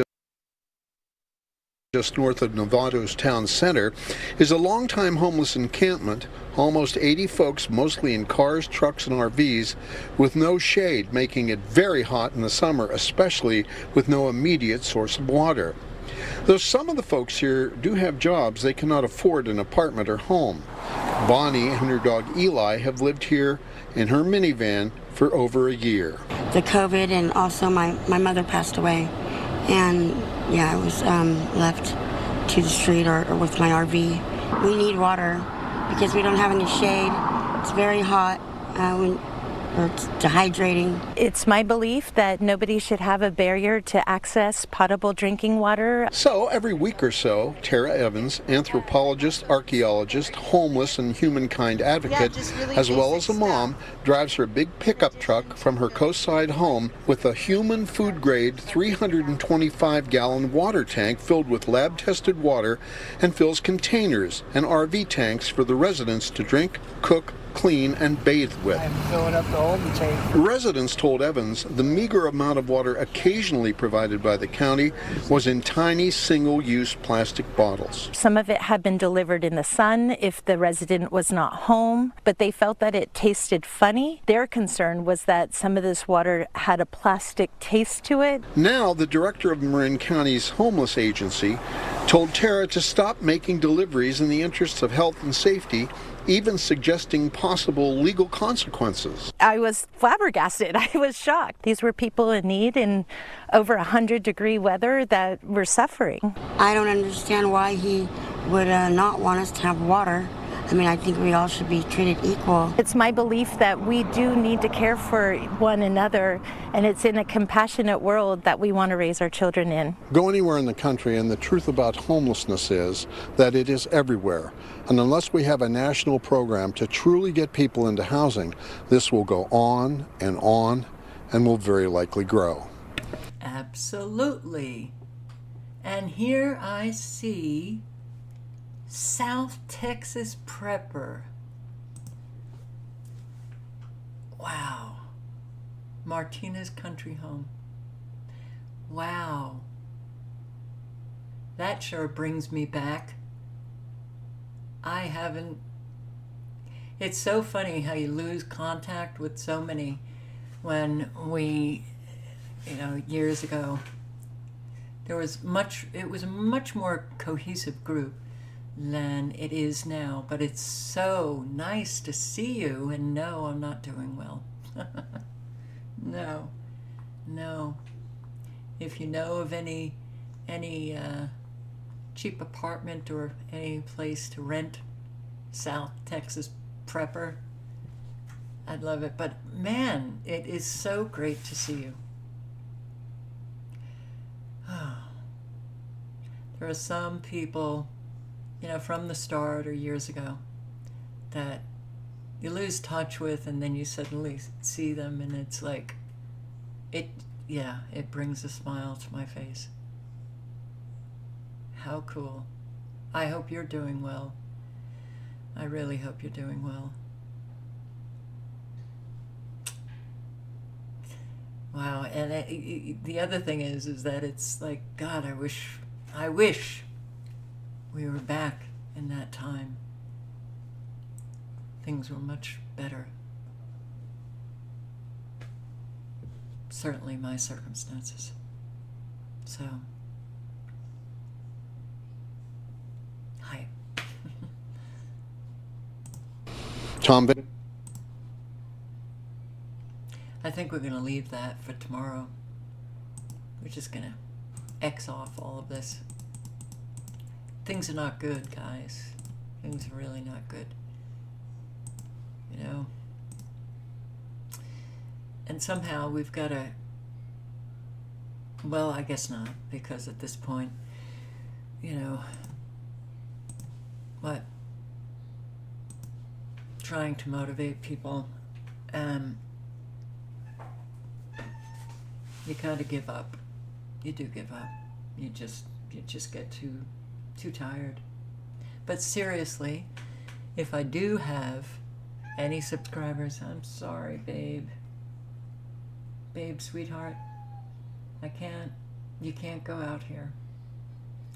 just north of Novato's town center is a longtime homeless encampment. Almost 80 folks, mostly in cars, trucks, and RVs, with no shade, making it very hot in the summer, especially with no immediate source of water. Though some of the folks here do have jobs, they cannot afford an apartment or home. Bonnie and her dog Eli have lived here in her minivan for over a year. The COVID, and also my mother passed away. And yeah, I was left to the street or with my RV. We need water because we don't have any shade. It's very hot. It's dehydrating. It's my belief that nobody should have a barrier to access potable drinking water. So every week or so, Tara Evans, anthropologist, archaeologist, homeless and humankind advocate, as well as a mom, drives her big pickup truck from her coastside home with a human food-grade 325-gallon water tank filled with lab-tested water and fills containers and RV tanks for the residents to drink, cook, clean, and bathe with. I'm filling up the Holden tank. Residents told Evans the meager amount of water occasionally provided by the county was in tiny single-use plastic bottles. Some of it had been delivered in the sun if the resident was not home, but they felt that it tasted funny. Their concern was that some of this water had a plastic taste to it. Now, the director of Marin County's homeless agency told Tara to stop making deliveries in the interests of health and safety, even suggesting possible legal consequences. I was flabbergasted. I was shocked. These were people in need in over 100-degree weather that were suffering. I don't understand why he would not want us to have water. I mean, I think we all should be treated equal. It's my belief that we do need to care for one another, and it's in a compassionate world that we want to raise our children in. Go anywhere in the country, and the truth about homelessness is that it is everywhere. And unless we have a national program to truly get people into housing, this will go on and will very likely grow. Absolutely. And here I see South Texas prepper. Wow. Martinez Country Home. Wow. That sure brings me back. It's so funny how you lose contact with so many. When we, years ago, it was a much more cohesive group than it is now, but it's so nice to see you. And no, I'm not doing well. No. If you know of any cheap apartment or any place to rent, South Texas prepper, I'd love it. But man, it is so great to see you. There are some people, from the start or years ago, that you lose touch with, and then you suddenly see them, and it's like, it brings a smile to my face. How cool. I hope you're doing well. I really hope you're doing well. Wow, and the other thing is that it's like, God, I wish we were back in that time. Things were much better. Certainly my circumstances. So, hi. Tom, I think we're going to leave that for tomorrow. We're just going to X off all of this. Things are not good, guys. Things are really not good. You know? And somehow we've got to, well, I guess not, because at this point, you know, what? Trying to motivate people, you kind of give up. You do give up. You just get too tired. But seriously, if I do have any subscribers, I'm sorry, babe. Babe, sweetheart, you can't go out here.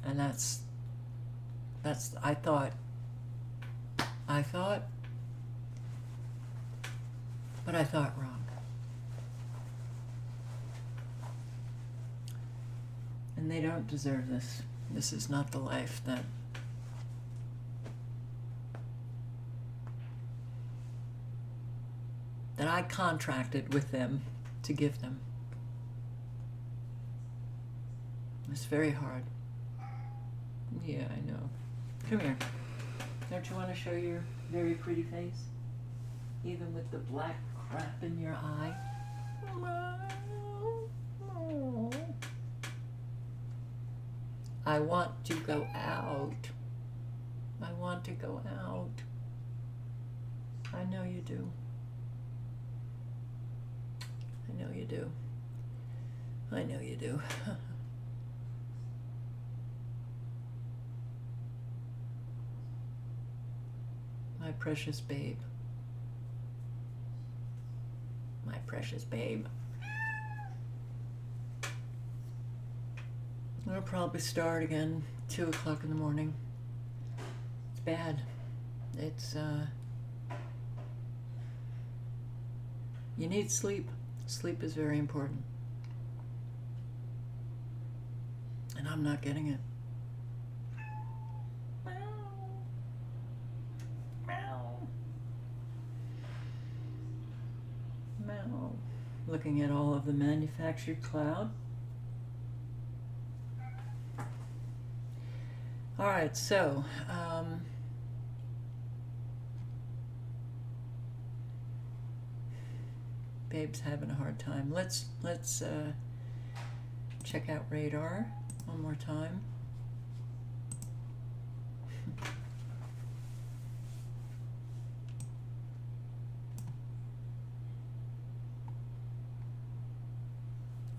And that's, I thought, but I thought wrong. And they don't deserve this. This is not the life that I contracted with them to give them. It's very hard. Yeah, I know. Come here. Don't you want to show your very pretty face? Even with the black crap in your eye? I want to go out. I want to go out. I know you do. I know you do. I know you do. My precious babe. My precious babe. I'll probably start again 2 o'clock in the morning. It's bad. It's, you need sleep. Sleep is very important. And I'm not getting it. Meow. Looking at all of the manufactured cloud. All right, so babe's having a hard time. Let's check out radar one more time.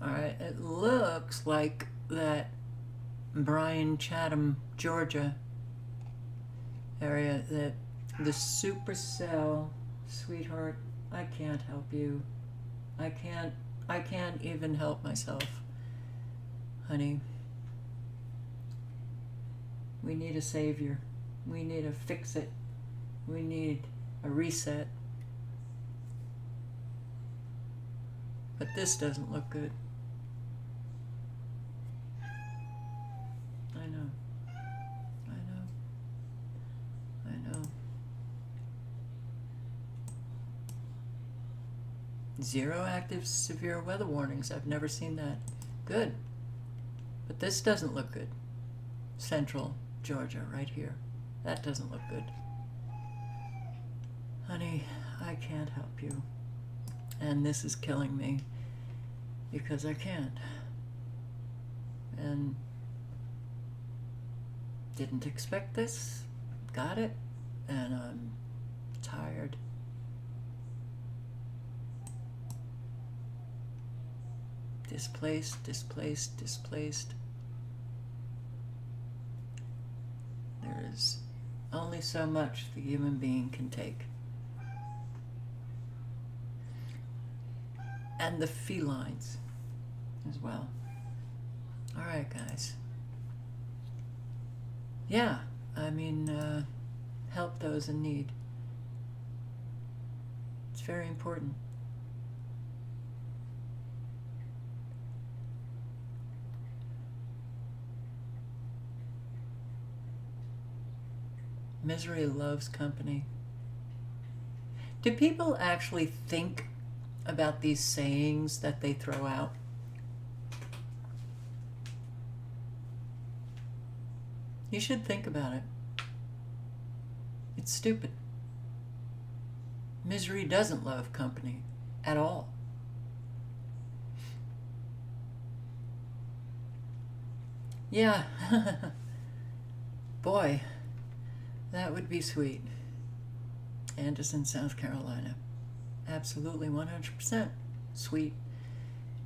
All right, it looks like that Bryan, Chatham, Georgia area, that the supercell, sweetheart, I can't help you. I can't even help myself. Honey, we need a savior. We need a fix it. We need a reset. But this doesn't look good. I know. Zero active severe weather warnings. I've never seen that. Good. But this doesn't look good. Central Georgia, right here. That doesn't look good. Honey, I can't help you. And this is killing me because I can't. And didn't expect this. Got it. And I'm tired. Displaced, displaced, displaced. There is only so much the human being can take. and the felines as well. All right, guys. Yeah, I mean, help those in need. It's very important. Misery loves company. Do people actually think about these sayings that they throw out? You should think about it. It's stupid. Misery doesn't love company at all. Yeah. Boy, that would be sweet. Anderson, South Carolina. Absolutely 100% sweet.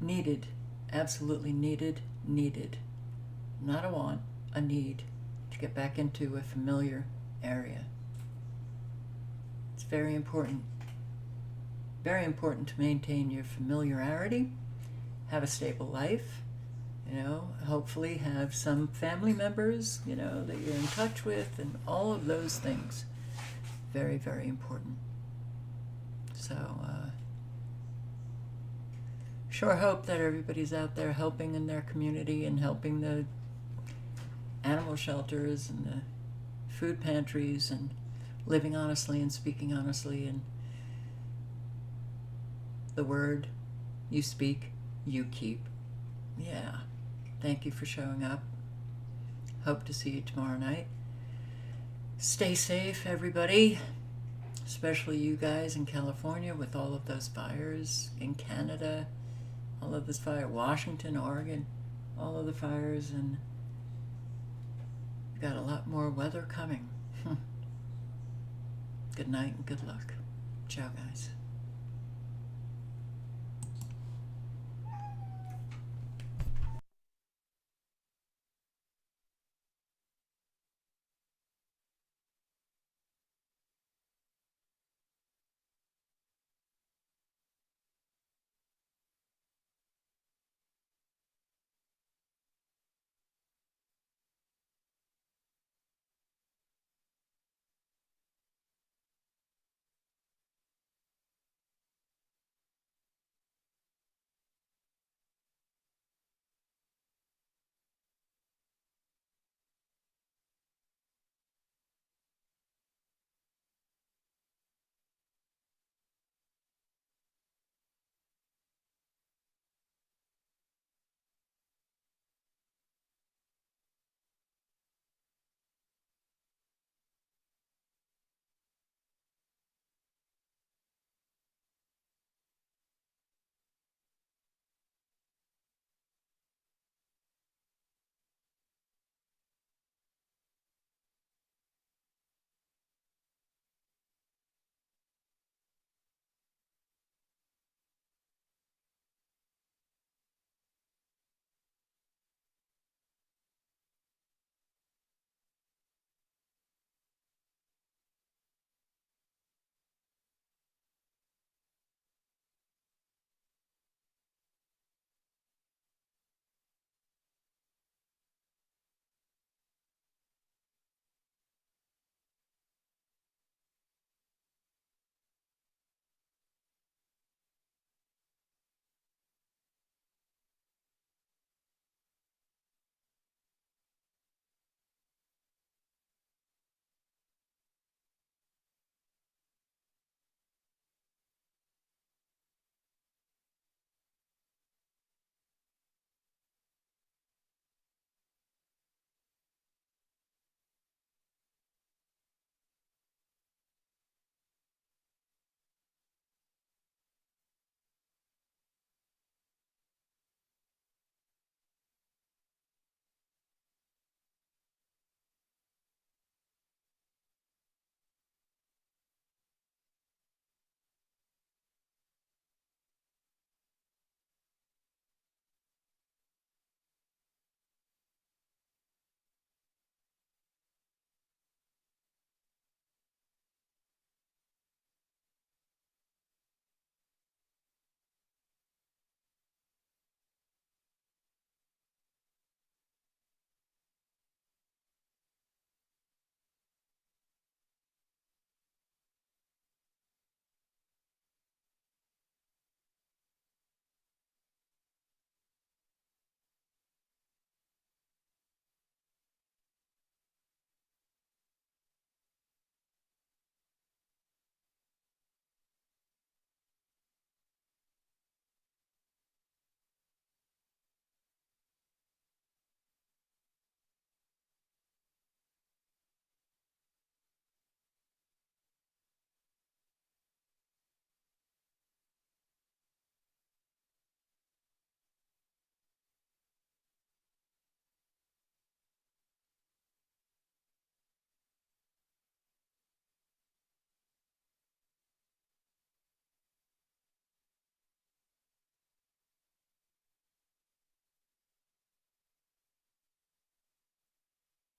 Needed. Absolutely needed. Needed. Not a want, a need to get back into a familiar area. It's very important. Very important to maintain your familiarity, have a stable life, you know, hopefully have some family members, you know, that you're in touch with, and all of those things. Very, very important. So, sure hope that everybody's out there helping in their community and helping the animal shelters and the food pantries and living honestly and speaking honestly, and the word you speak, you keep. Yeah. Thank you for showing up. Hope to see you tomorrow night. Stay safe, everybody, especially you guys in California with all of those fires, in Canada, all of this fire, Washington, Oregon, all of the fires, and we've got a lot more weather coming. Good night and good luck. Ciao, guys.